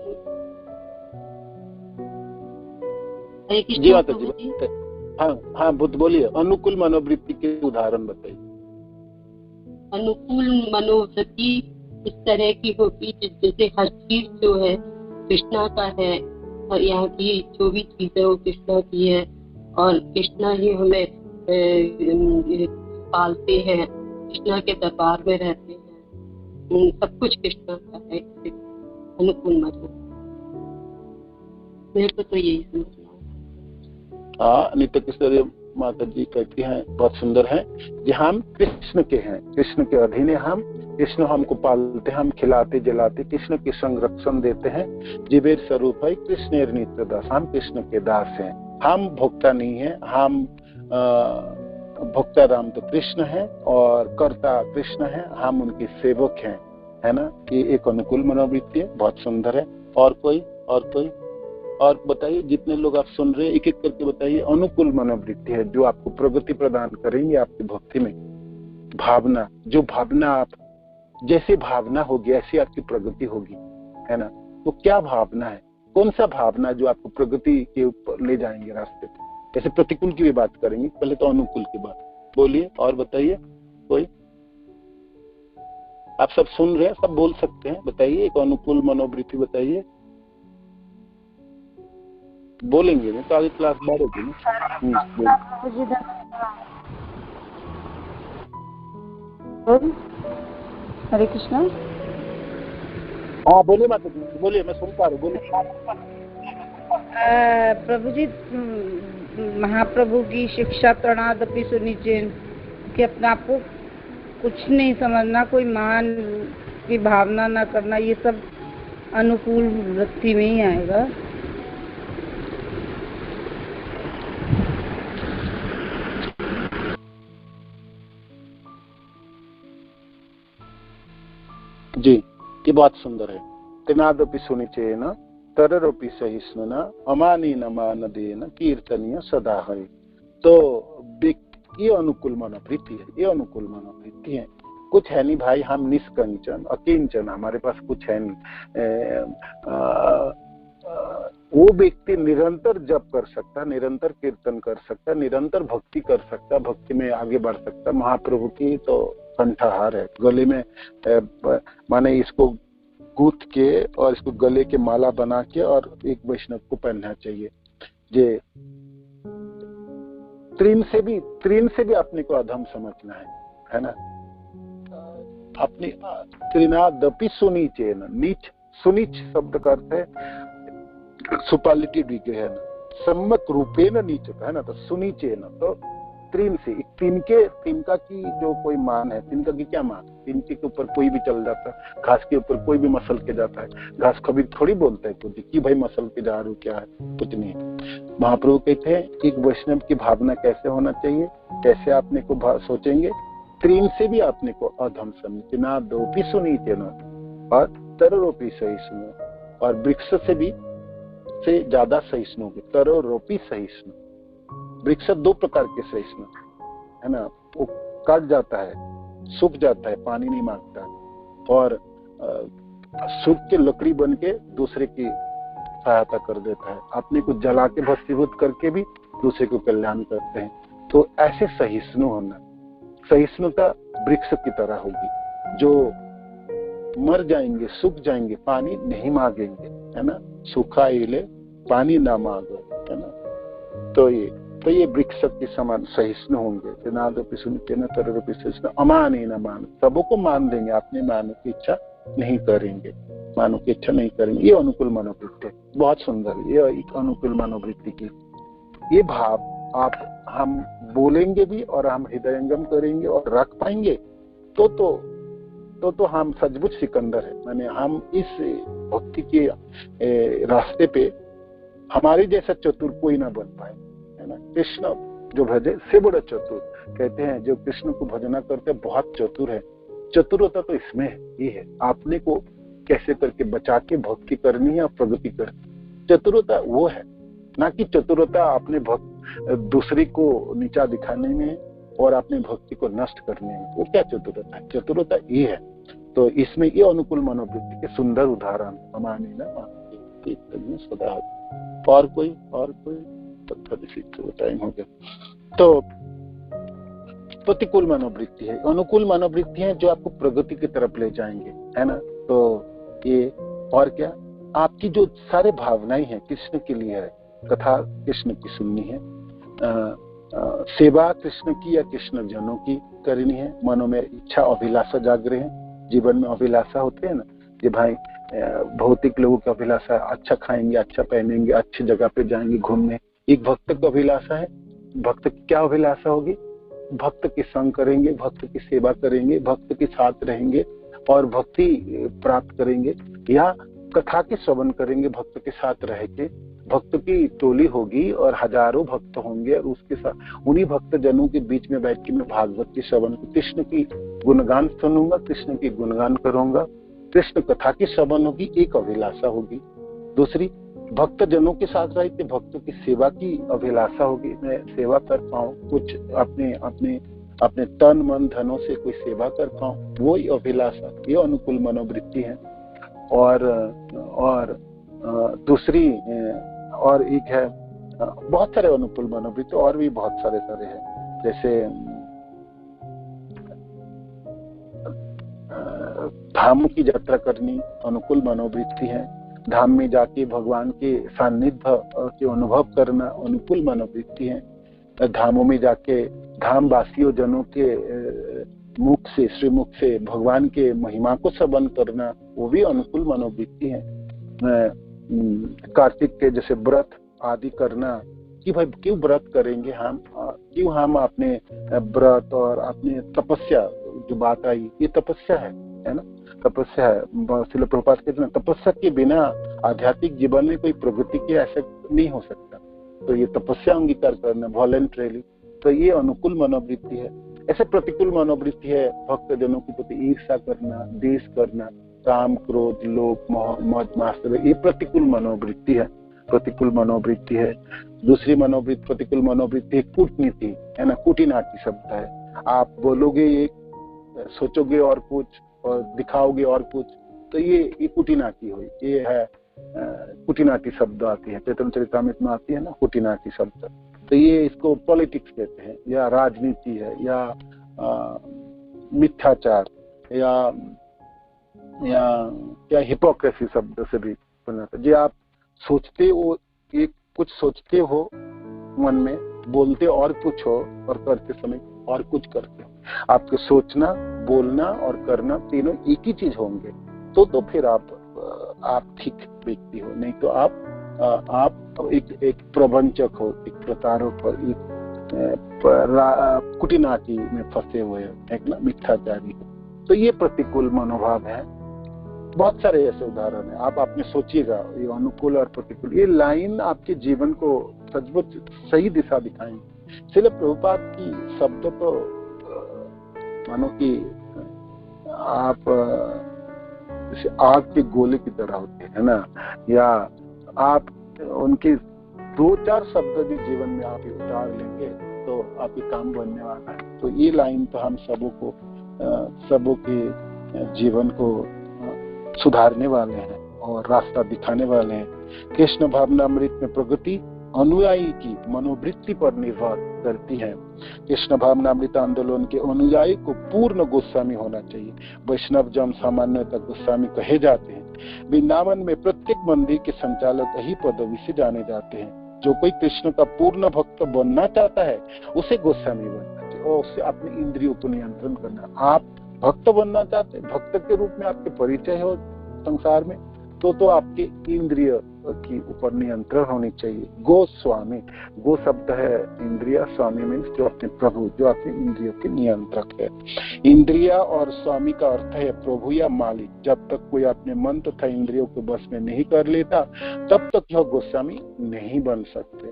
हरे कृष्ण। जी माता जी। हाँ बुद्ध बोलिए, अनुकूल मनोवृत्ति के उदाहरण बताइए। अनुकूल मनोवृत्ति इस तरह की होगी जैसे हर चीज जो है कृष्णा का है और यहाँ की जो भी चीजें वो कृष्णा की है और कृष्णा ही हमें पालते हैं, कृष्णा के दरबार में रहते हैं, सब कुछ कृष्णा का है। अनुकूल मनोवृत्ति मेरे को तो यही समझना। हाँ, नित्य किशोरी माता जी कहती हैं, बहुत सुंदर है, कि हम कृष्ण के हैं, कृष्ण के अधीन है हम, कृष्ण हमको पालते हैं, हम खिलाते जलाते, कृष्ण के संरक्षण देते हैं। जीवेर स्वरूप है कृष्ण नित्य दास, हम कृष्ण के दास हैं, हम भोक्ता नहीं है, हम भोक्ता राम तो कृष्ण है और कर्ता कृष्ण है, हम उनके सेवक हैं, है ना। ये एक अनुकूल मनोवृत्ति है, बहुत सुंदर है। और कोई और बताइए, जितने लोग आप सुन रहे हैं एक एक करके बताइए। अनुकूल मनोवृत्ति है जो आपको प्रगति प्रदान करेंगे आपकी भक्ति में। भावना, जो भावना आप, जैसी भावना होगी ऐसी आपकी प्रगति होगी, है ना। तो क्या भावना है, कौन सा भावना जो आपको प्रगति के ऊपर ले जाएंगे रास्ते पे? जैसे प्रतिकूल की भी बात करेंगे, पहले तो अनुकूल की बात बोलिए और बताइए। कोई, आप सब सुन रहे हैं, सब बोल सकते हैं, बताइए एक अनुकूल मनोवृत्ति बताइए। बोलेंगे नहीं तो आगे क्लास बढ़ेगी ना। हरे कृष्णा। हाँ बोलिए माता जी, बोलिए, मैं सुन पा रहा हूँ, बोलिए। प्रभु जी, महाप्रभु की शिक्षा प्रणादपि सुनिचेन कि अपने आप को कुछ नहीं समझना, कोई मान की भावना ना करना, ये सब अनुकूल वृत्ति में ही आएगा। जी, ये बहुत सुंदर है। तिनादपि सुनिचेन तररपि सहिष्णुना अमानीन मानदेन कीर्तनीय सदा है। तो ये अनुकूल मनोवृत्ति है, ये अनुकूल मनोवृत्ति है। कुछ है नहीं भाई, हम निष्कंचन अकिंचन, हमारे पास कुछ है नहीं। वो व्यक्ति निरंतर जप कर सकता, निरंतर कीर्तन कर सकता, निरंतर भक्ति कर सकता, भक्ति में आगे बढ़ सकता। महाप्रभु की तो कंठहार है, गले में माने इसको गूंथ के और इसको गले के माला बना के और एक वैष्णव को पहनना चाहिए। जे त्रीन से भी अपने को अधम समझना है ना। अपनी त्रिनादपि सुनीचेन, नीच, सुनीच शब्द का अर्थ है सुपालिटी विग्रह, सम्यक रूपेण नीचता, है ना। तो सुनीचेन तो तीन से, तिनका की जो कोई मान है, तिनका की क्या मान, तिनके के ऊपर कोई भी चल जाता है, घास के ऊपर कोई भी मसल के जाता है, घास कभी थोड़ी बोलता है कुछ कि भाई मसल के जा रहे हो, क्या है, कुछ नहीं है। महाप्रभु कहते हैं एक वैष्णव की भावना कैसे होना चाहिए, कैसे आपने को सोचेंगे, त्रीन से भी आपने को अधम समिति ना दोपी सुनी तेना और तररोपी सहिष्णु, और वृक्ष से भी से ज्यादा सहिष्णु होगी, तररोपी सहिष्णु। वृक्ष 2 प्रकार के सहिष्णु है ना, वो कट जाता है, सूख जाता है, पानी नहीं मांगता, और सूख के लकड़ी बन के दूसरे की सहायता कर देता है, अपने को जला के भस्मीभूत करके भी दूसरे को कल्याण करते हैं। तो ऐसे सहिष्णु होना, सहिष्णुता वृक्ष की तरह होगी जो मर जाएंगे, सूख जाएंगे, पानी नहीं मांगेंगे, है ना, सूखा हिले पानी ना मांगो, है ना। तो ये वृक्ष के समान सहिष्णु होंगे, नादपि सुनते न तरपि सहिष्णु, अमान ही न मान, सबों को मान देंगे, अपने मानो की इच्छा नहीं करेंगे, मानो की इच्छा नहीं करेंगे। ये अनुकूल मनोवृत्ति बहुत सुंदर, ये एक अनुकूल मनोवृत्ति की ये भाव आप हम बोलेंगे भी और हम हृदयंगम करेंगे और रख पाएंगे तो हम सचमुच सिकंदर है। माने हम इस भक्ति के रास्ते पे हमारे जैसा चतुर कोई ना बन पाए, है ना। कृष्ण जो भजे से बड़ा चतुर, कहते हैं जो कृष्ण को भजना करते हैं बहुत चतुर है। चतुरता तो इसमें है, ये है आपने को कैसे करके बचा के भक्ति करनी है और प्रगति करनी। चतुरता वो है, ना कि चतुरता अपने दूसरे को नीचा दिखाने में और अपने भक्ति को नष्ट करने में। वो क्या चतुरता है? चतुरता ये है। तो इसमें ये अनुकूल मनोवृत्ति के सुंदर उदाहरण माने ना सदा। और कोई टाइम हो गया। तो प्रतिकूल मनोवृत्ति है, अनुकूल मनोवृत्ति है जो आपको प्रगति की तरफ ले जाएंगे, है ना। तो ये और क्या, आपकी जो सारे भावनाएं हैं कृष्ण के लिए है, कथा कृष्ण की सुननी है, सेवा कृष्ण की या कृष्ण जनों की करनी है, मनों में इच्छा अभिलाषा जाग रहे हैं। जीवन में अभिलाषा होते हैं ना, ये भाई भौतिक लोगों की अभिलाषा, अच्छा खाएंगे, अच्छा पहनेंगे, अच्छी जगह पे जाएंगे घूमने। एक भक्त की अभिलाषा है, भक्त की क्या अभिलाषा होगी? भक्त के संग करेंगे, भक्त की सेवा करेंगे, भक्त के साथ रहेंगे और भक्ति प्राप्त करेंगे, या कथा के श्रवण करेंगे, भक्त के साथ रह के भक्त की टोली होगी और हजारों भक्त होंगे और उसके साथ उन्हीं भक्त जनों के बीच में बैठ के मैं भागवत की श्रवण, कृष्ण की गुणगान सुनूंगा, कृष्ण की गुणगान करूंगा, कृष्ण कथा की श्रवण होगी, एक अभिलाषा होगी। दूसरी, भक्त जनों के साथ रह के भक्तों की सेवा की अभिलाषा होगी, मैं सेवा कर पाऊं, कुछ अपने अपने अपने तन मन धनों से कोई सेवा कर पाऊं, वो ही अभिलाषा, ये अनुकूल मनोवृत्ति है। और दूसरी और एक है, बहुत सारे अनुकूल मनोवृत्ति और भी बहुत सारे हैं, जैसे धाम की यात्रा करनी अनुकूल मनोवृत्ति है, धाम में जाके भगवान के सानिध्य के अनुभव करना अनुकूल मनोवृत्ति है, धामों में जाके धाम वासियों जनों के मुख से, श्रीमुख से भगवान के महिमा को श्रवण करना वो भी अनुकूल मनोवृत्ति है। कार्तिक के जैसे व्रत आदि करना कि भाई क्यों व्रत करेंगे हम, क्यों हम अपने व्रत और अपने तपस्या, जो बात आई ये तपस्या है ना, तपस्या है। श्रील प्रभुपाद कहते हैं तपस्या के बिना आध्यात्मिक जीवन में कोई प्रगति के ऐसा नहीं हो सकता, तो ये तपस्या अंगीकार करना वॉलंटरीली, तो ये अनुकूल मनोवृत्ति है। ऐसे प्रतिकूल मनोवृत्ति है भक्त जनों के प्रति ईर्ष्या करना, द्वेष करना, काम क्रोध लोभ मद मात्सर्य, ये प्रतिकूल मनोवृत्ति है, प्रतिकूल मनोवृत्ति है। दूसरी मनोवृत्ति प्रतिकूल मनोवृत्ति कूटनीति है ना, कूटीनाटी शब्द है, आप बोलोगे एक, सोचोगे और कुछ और दिखाओगे और कुछ, तो ये कूटीनाटी हुई, ये है कूटीनाटी शब्द आती है, चैतन्य चरितामृत में आती है ना कूटीनाटी शब्द, तो ये इसको पॉलिटिक्स कहते हैं, या राजनीति है, या मिथ्याचार, या क्या हिपोक्रेसी शब्द से भी बनाता है। जी आप सोचते हो एक कुछ, सोचते हो मन में, बोलते और कुछ हो और करते समय और कुछ करते हो। आपके सोचना, बोलना और करना तीनों एक ही चीज होंगे तो फिर आप ठीक व्यक्ति हो, नहीं तो आप एक प्रवंचक हो, एक प्रतारक हो, एक कुटीनाटी में फंसे हुए हो, एक ना मिथ्याचारी हो। तो ये प्रतिकूल मनोभाव है। बहुत सारे ऐसे उदाहरण है, आप आपने सोचिएगा, ये अनुकूल और प्रतिकूल, ये लाइन आपके जीवन को सचमुच सही दिशा दिखाएंगे। इसलिए प्रभुपाद की शब्द तो मानो कि आप आग के गोले की तरह होते हैं ना, या आप उनके 2-4 शब्द भी जीवन में आप उतार लेंगे तो आपके काम बनने वाला है। तो ये लाइन तो हम सबों के जीवन को सुधारने वाले हैं और रास्ता दिखाने वाले हैं। कृष्ण भावनामृत में प्रगति अनुयायी की मनोवृत्ति पर निर्भर करती है। कृष्ण भावनामृत आंदोलन के अनुयायी को पूर्ण गोस्वामी होना चाहिए। वैष्णव जन सामान्यतः गोस्वामी कहे जाते हैं। वृंदावन में प्रत्येक मंदिर के संचालक यही पदवी से जाने जाते हैं। जो कोई कृष्ण का पूर्ण भक्त बनना चाहता है उसे गोस्वामी बनना चाहिए और उसे अपने इंद्रियों को नियंत्रण करना। आप भक्त बनना चाहते हैं, भक्त के रूप में आपके परिचय हो संसार में, तो आपके इंद्रिय की ऊपर नियंत्रण होनी चाहिए। गोस्वामी, गो शब्द है इंद्रिय, स्वामी मीन्स जो अपने प्रभु, जो अपने इंद्रियों के नियंत्रक है। इंद्रिया और स्वामी का अर्थ है प्रभु या मालिक। जब तक कोई अपने मन तथा इंद्रियों को बस में नहीं कर लेता तब तक यह गोस्वामी नहीं बन सकते।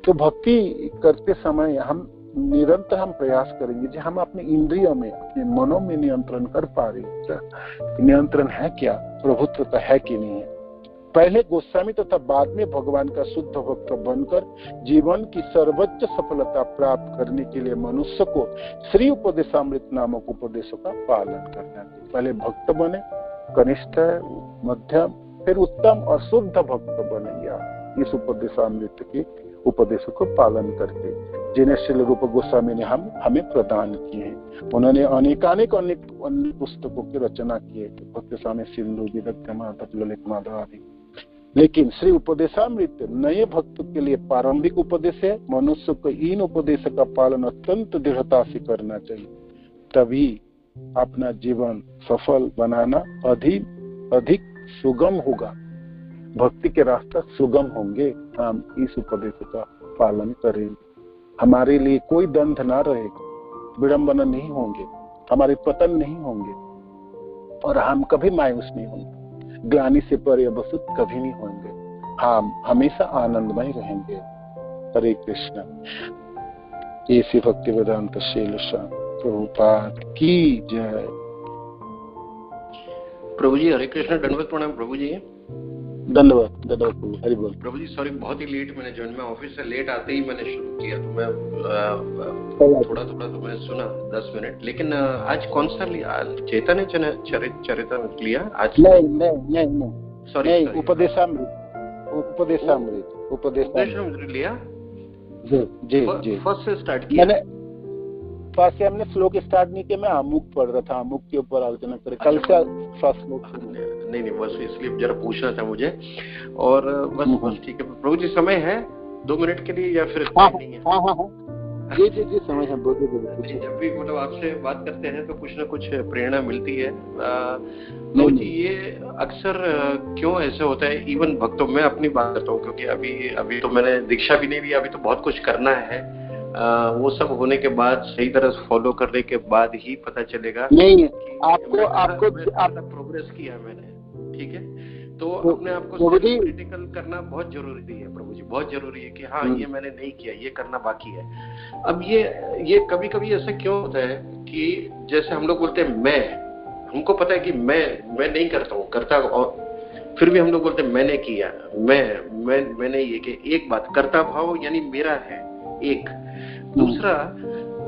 तो भक्ति करते समय हम निरंतर प्रयास करेंगे कि हम अपने इंद्रियों में, अपने मनों में नियंत्रण कर पा रहे हैं। नियंत्रण है क्या, प्रभुत्व का है कि नहीं है। पहले गोस्वामी तथा बाद में भगवान का शुद्ध भक्त बनकर जीवन की सर्वोच्च सफलता प्राप्त करने के लिए मनुष्य को श्री उपदेशामृत नामक उपदेशों का पालन करना चाहिए। पहले भक्त बने, कनिष्ठ, मध्यम, फिर उत्तम और शुद्ध भक्त बनेंगे आप इस उपदेशामृत के उपदेशों को पालन करके, जिन्हें श्रील रूप गोस्वामी ने हमें प्रदान किए हैं। उन्होंने अनेक पुस्तकों की रचना की है, भक्ति स्वामी सिंधु, विदग्ध माधव, ललित माधव आदि। लेकिन श्री उपदेशामृत नए भक्त के लिए प्रारंभिक उपदेश है। मनुष्य को इन उपदेशों का पालन अत्यंत दृढ़ता से करना चाहिए, तभी अपना जीवन सफल बनाना अधिक सुगम होगा। भक्ति के रास्ता सुगम होंगे, हम इस उपदेश का पालन करेंगे। हमारे लिए कोई दंध ना रहेगा, विडंबना नहीं होंगे, हमारे पतन नहीं होंगे और हम कभी मायूस नहीं होंगे, ग्लानि से पर्यवसित कभी नहीं होंगे, हम हमेशा आनंदमय रहेंगे। हरे कृष्ण। ये श्री भक्ति वेदांत शील प्रभुपाद की जय। प्रभु जी हरे कृष्ण, दंडवत प्रणाम प्रभु जी। धन्यवाद हरि बोल। प्रभु जी सॉरी, बहुत ही लेट मैंने ज्वाइन, मैं ऑफिस से लेट आते ही मैंने शुरू किया, तो मैं थोड़ा तो मैं सुना 10 मिनट, लेकिन आज कौन सा लिया? चैतन्य चरितामृत लिया आज? नहीं सॉरी, उपदेशामृत लिया जी फर्स्ट से स्टार्ट किया। मैंने फर्स्ट से हमने श्लोक स्टार्ट नहीं किया, मैं आमुख पढ़ रहा था, आमुख के ऊपर आलोचना करे। कल से फर्स्ट श्लोक नहीं बस इसलिए जरा पूछना था मुझे, और बस ठीक है। प्रभु जी समय है 2 मिनट के लिए या फिर नहीं है? हाँ जी समय है। जब भी मतलब आपसे बात करते हैं तो कुछ ना कुछ प्रेरणा मिलती है। प्रभु जी ये अक्सर क्यों ऐसे होता है, इवन भक्तों में अपनी बात करता हूँ, क्योंकि अभी तो मैंने दीक्षा भी नहीं ली, अभी तो बहुत कुछ करना है। वो सब होने के बाद, सही तरह से फॉलो करने के बाद ही पता चलेगा नहीं आपको प्रोग्रेस किया मैंने, ठीक है। तो अपने आप को क्रिटिकल करना बहुत जरूरी है प्रभु जी, बहुत जरूरी है कि हाँ ये मैंने नहीं किया, ये करना बाकी है। अब ये कभी कभी ऐसा क्यों होता है कि जैसे हम लोग बोलते हैं हमको पता है कि मैं नहीं करता और फिर भी हम लोग बोलते हैं मैंने किया, मैंने ये कि एक बात करता भाव यानी मेरा है एक। दूसरा,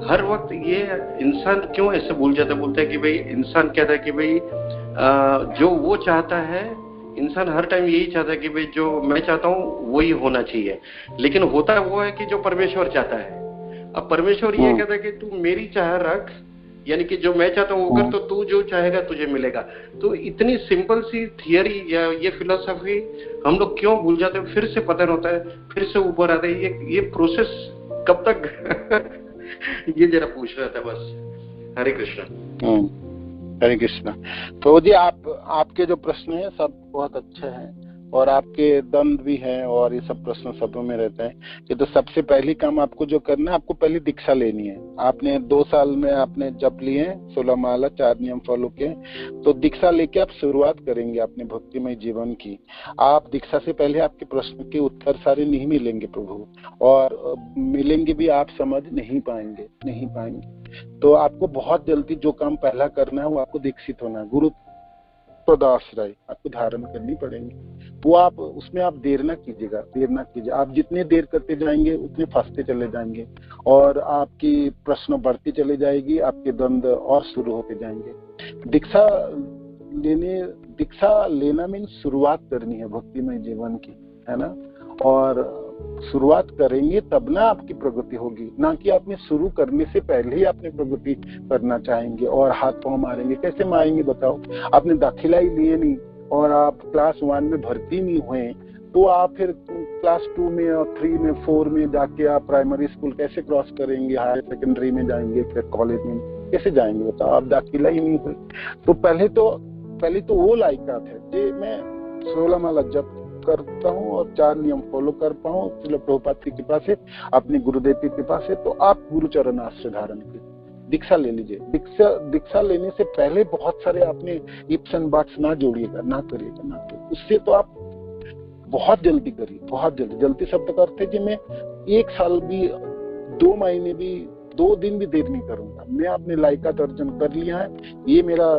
हर वक्त ये इंसान क्यों ऐसे भूल जाता है, बोलता है कि भाई इंसान कहता है कि भाई जो वो चाहता है, इंसान हर टाइम यही चाहता है कि भाई जो मैं चाहता हूँ वही होना चाहिए, लेकिन होता वो है कि जो परमेश्वर चाहता है। अब परमेश्वर ये कहता है कि तू मेरी चाह रख, यानी कि जो मैं चाहता हूँ वो कर, तो तू जो चाहेगा तुझे मिलेगा। तो इतनी सिंपल सी थियरी या ये फिलोसफी हम लोग क्यों भूल जाते हैं, फिर से पतन होता है, फिर से ऊपर आता है। ये प्रोसेस कब तक ये जरा पूछ रहा था बस। हरे कृष्ण। हरे कृष्ण। तो जी आपके जो प्रश्न है सब बहुत अच्छे हैं और आपके दंड भी हैं और ये सब प्रश्न शब्दों में रहते हैं। ये तो सबसे पहली काम आपको जो करना है, आपको पहली दीक्षा लेनी है। आपने 2 साल में आपने जप लिए, 16 माला, 4 नियम फॉलो किए, तो दीक्षा लेके आप शुरुआत करेंगे अपने भक्तिमय जीवन की। आप दीक्षा से पहले आपके प्रश्न के उत्तर सारे नहीं मिलेंगे प्रभु, और मिलेंगे भी आप समझ नहीं पाएंगे। तो आपको बहुत जल्दी जो काम पहला करना है वो आपको दीक्षित होना है। गुरु पदाश्रय आपको धारण करनी पड़ेंगे, वो आप उसमें आप देर ना कीजिए। आप जितने देर करते जाएंगे उतने फंसते चले जाएंगे और आपकी प्रश्न बढ़ती चली जाएगी, आपके द्वंद और शुरू होते जाएंगे। दीक्षा लेना मीन्स शुरुआत करनी है भक्तिमय जीवन की, है ना। और शुरुआत करेंगे तब ना आपकी प्रगति होगी, ना कि आपने शुरू करने से पहले ही आपने प्रगति करना चाहेंगे और हाथ पांव मारेंगे। कैसे मारेंगे बताओ? आपने दाखिला ही लिए नहीं और आप क्लास 1 में भर्ती नहीं हुए, तो आप फिर क्लास 2 में और 3 में 4 में जाके आप प्राइमरी स्कूल कैसे क्रॉस करेंगे? हायर सेकेंडरी में जाएंगे, फिर कॉलेज में कैसे जाएंगे बताओ? आप दाखिला ही नहीं हुए। तो पहले तो वो लायकात है कि मैं 16 माला जप करता हूँ और 4 नियम फॉलो कर पाऊँ प्रभुपाद की कृपा से, अपने गुरुदेव की कृपा से। तो आप गुरुचरण आश्रय धारण कीजिए, दीक्षा ले लीजिए। दीक्षा लेने से पहले बहुत सारे आपने इफ्स एंड बट्स ना जोड़िएगा, ना करिएगा। उससे तो आप बहुत जल्दी करिए, बहुत जल्दी शब्द का अर्थ है कि मैं 1 साल भी, 2 महीने भी, 2 दिन भी देर नहीं करूंगा। मैं अपने लायकात अर्जन कर लिया है। ये मेरा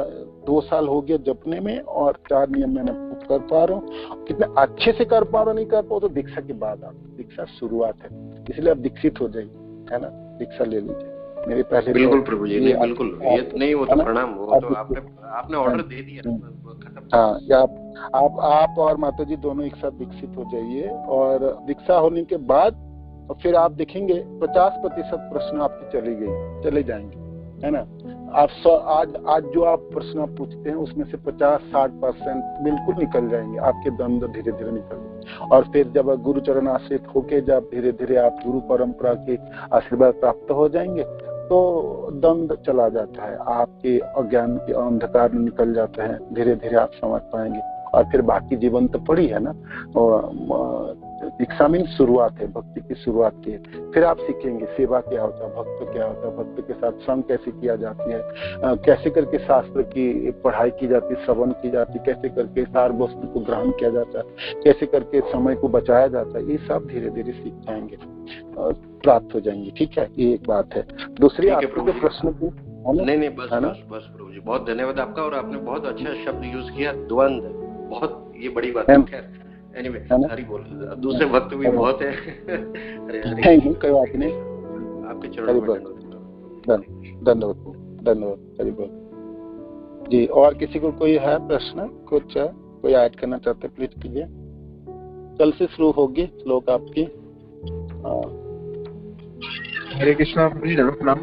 2 साल हो गया जपने में और 4 नियम मैंने कर पा रहा हूँ। कितने अच्छे से कर पा रहा नहीं कर पाओ तो दीक्षा के बाद आप, दीक्षा शुरुआत है, इसलिए आप दीक्षित हो जाइए, है ना। दीक्षा ले लीजिए। मेरे पहले बिल्कुल प्रभु जी, नहीं बिल्कुल, ये नहीं, वो तो प्रणाम, वो तो आपने ऑर्डर दे दिया, खत्म। हाँ, या आप और माता जी दोनों एक साथ दीक्षित हो जाइए और दीक्षा होने के बाद फिर आप देखेंगे 50% प्रश्न आपके चले जाएंगे, है ना। आज जो आप प्रश्न आप पूछते हैं उसमें से 50-60% बिल्कुल निकल जाएंगे, आपके द्वंद धीरे धीरे निकल। और फिर जब गुरु चरण आश्रित होके जब धीरे धीरे आप गुरु परंपरा के आशीर्वाद प्राप्त हो जाएंगे तो द्वंद चला जाता है, आपके अज्ञान के अंधकार निकल जाता है, धीरे धीरे आप समझ पाएंगे। और फिर बाकी जीवन तो पड़ी है ना। दीक्षा में शुरुआत है, भक्ति की शुरुआत की है। फिर आप सीखेंगे सेवा क्या होता है, भक्त क्या होता है, भक्त के साथ संग कैसे किया जाती है, कैसे करके शास्त्र की पढ़ाई की जाती है, श्रवण की जाती है, कैसे करके सार वस्तु को ग्रहण किया जाता है, कैसे करके समय को बचाया जाता है। ये सब धीरे धीरे सीख जाएंगे, प्राप्त हो जाएंगे। ठीक है, ये एक बात है। दूसरी आपके प्रश्न की नहीं बस प्रभु जी, बहुत धन्यवाद आपका। और आपने बहुत अच्छा शब्द यूज किया, द्वंद, बहुत ये बड़ी बात है। खैर एनीवे, सारी बोल दूसरे वक्त भी बहुत है। नहीं, कोई बात नहीं, आपके चरणों में धन्यवाद। हरि बोल जी। और किसी को कोई है प्रश्न, कुछ कोई ऐड करना चाहते प्लीज कीजिए। कल से शुरू होगी श्लोक आपकी। हरे कृष्णा प्रभु जी, प्रणाम।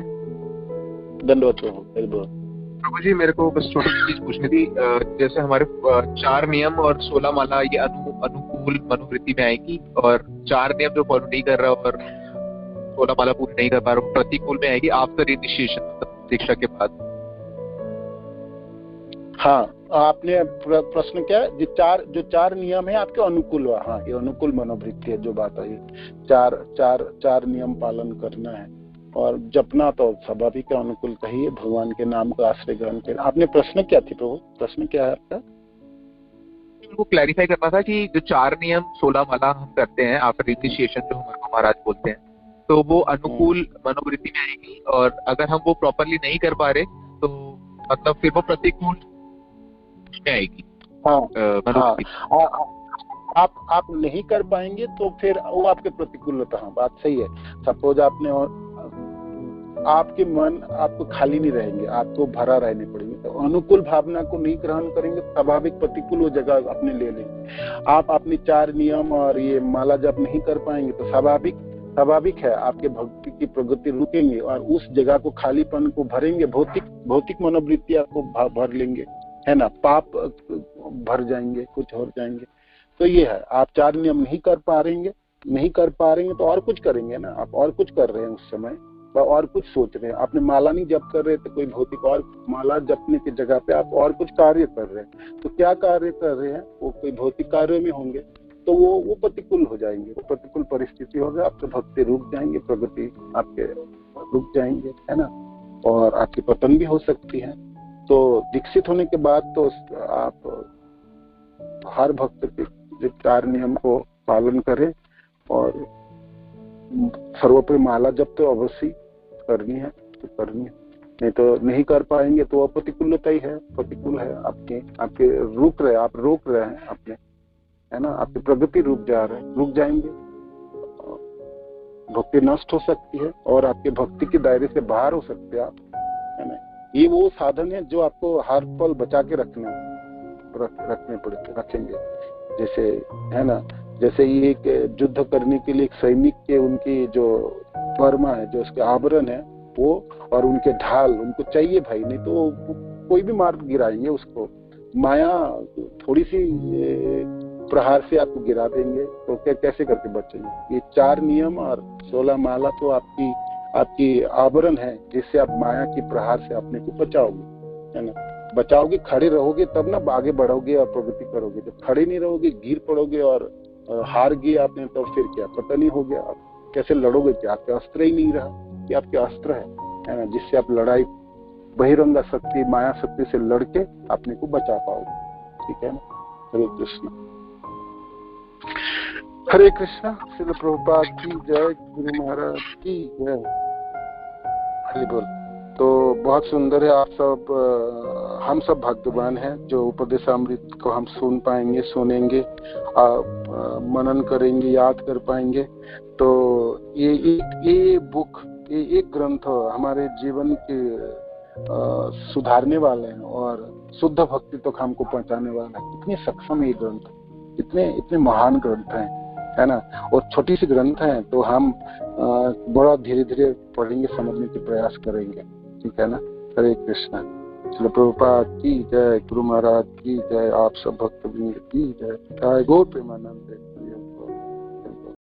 दंडवत हो। हरि बोल प्रभु जी, मेरे को बस छोटी सी चीज पूछनी थी। जैसे हमारे 4 नियम और 16 माला ये अनुकूल मनोवृत्ति में आएगी, और 4 नियम जो फॉलो नहीं कर रहा और 16 माला पूरी नहीं कर पा रहा प्रतिकूल में आएगी आफ्टर इनिशिएशन, दीक्षा के बाद। हाँ, आपने प्रश्न क्या है? जो 4 नियम है आपके अनुकूल, हाँ ये अनुकूल मनोवृत्ति है जो बात आई। 4 नियम पालन करना है और जपना तो स्वाभाविक है, अनुकूल कहिए, भगवान के नाम का आश्रय ग्रहण करें। आपने प्रश्न क्या थी प्रभु? प्रश्न क्या है आपका? वो क्लैरिफाई करना था कि जो 4 नियम 16 माला हम करते हैं आफ्टर इनिशिएशन, जो हमारे महाराज बोलते हैं, तो वो अनुकूल मनोवृत्ति में आएगी, और अगर हम वो प्रॉपरली नहीं कर पा रहे तो मतलब फिर वो प्रतिकूल में आएगी। हाँ, आप नहीं कर पाएंगे तो फिर वो आपके प्रतिकूल होता है। बात सही है। सपोज आपके मन आपको खाली नहीं रहेंगे, आपको भरा रहने पड़ेंगे, तो अनुकूल भावना को नहीं ग्रहण करेंगे, स्वाभाविक प्रतिकूल वो जगह अपने ले लेंगे। आप अपने 4 नियम और ये माला जब नहीं कर पाएंगे तो स्वाभाविक है आपके भक्ति की प्रगति रुकेंगे और उस जगह को, खालीपन को भरेंगे, भौतिक मनोवृत्ति आपको भर लेंगे, है ना। पाप भर जाएंगे, कुछ और जाएंगे। तो ये है, आप 4 नियम नहीं कर पा रहे तो और कुछ करेंगे ना। आप और कुछ कर रहे हैं उस समय, और कुछ सोच रहे हैं, आपने माला नहीं जप कर रहे थे, कोई भौतिक और माला जपने की जगह पे आप और कुछ कार्य कर रहे हैं, तो क्या कार्य कर रहे हैं, वो कोई भौतिक कार्य में होंगे, तो वो प्रतिकूल हो जाएंगे, वो प्रतिकूल परिस्थिति होगा, आपके भक्ति रुक जाएंगे, प्रगति आपके रुक जाएंगे, है ना, और आपकी पतन भी हो सकती है। तो दीक्षित होने के बाद तो आप हर भक्त के 4 नियम को पालन करें और सर्वोपरि माला जब तो अवश्य करनी है, तो करनी है, नहीं तो नहीं कर पाएंगे तो वो प्रतिकूलता ही है, प्रतिकूल है, आपके रुक रहे, आप रोक रहे हैं अपने, है ना, आपकी प्रगति रुक जाएंगे, भक्ति नष्ट हो सकती है और आपके भक्ति के दायरे से बाहर हो सकते हैं आप, है ना। ये वो साधन है जो आपको हर पल बचा के रखेंगे, जैसे, है ना, जैसे ये एक युद्ध करने के लिए एक सैनिक के उनकी जो वर्मा है, जो उसके आभरण है वो, और उनके ढाल उनको चाहिए भाई, नहीं तो कोई भी मार गिराएंगे उसको, माया थोड़ी सी प्रहार से आपको गिरा देंगे, तो कैसे करके बचेंगे। ये 4 नियम और 16 माला तो आपकी आभरण है, जिससे आप माया की प्रहार से अपने को बचाओगे, है ना, बचाओगे, खड़े रहोगे तब ना आगे बढ़ोगे और प्रगति करोगे। जब खड़े नहीं रहोगे, गिर पड़ोगे और हार गए आपने, तो फिर क्या पता नहीं हो गया, आप कैसे लड़ोगे, क्या आपके अस्त्र ही नहीं रहा, कि आपके अस्त्र है ना, जिससे आप लड़ाई बहिरंगा शक्ति, माया शक्ति से लड़के अपने को बचा पाओगे, ठीक है ना। हरे कृष्ण, हरे कृष्णा। श्रील प्रभुपाद की जय, गुरु महाराज की जय, हरि बोल। तो बहुत सुंदर है, आप सब, हम सब भाग्यवान हैं जो उपदेशामृत को हम सुन पाएंगे, सुनेंगे, मनन करेंगे, याद कर पाएंगे। तो ये बुक, ये एक ग्रंथ हमारे जीवन के सुधारने वाले हैं और शुद्ध भक्ति तक हमको पहुंचाने वाला है। इतने सक्षम ये ग्रंथ, इतने महान ग्रंथ हैं, है ना, और छोटी सी ग्रंथ है, तो हम बड़ा धीरे धीरे पढ़ेंगे, समझने की प्रयास करेंगे, ठीक है ना। हरे कृष्णा। श्रील प्रभुपाद की जय, गुरु महाराज की जय, आप सब भक्तवृंद की जय, गौर प्रेमानंद।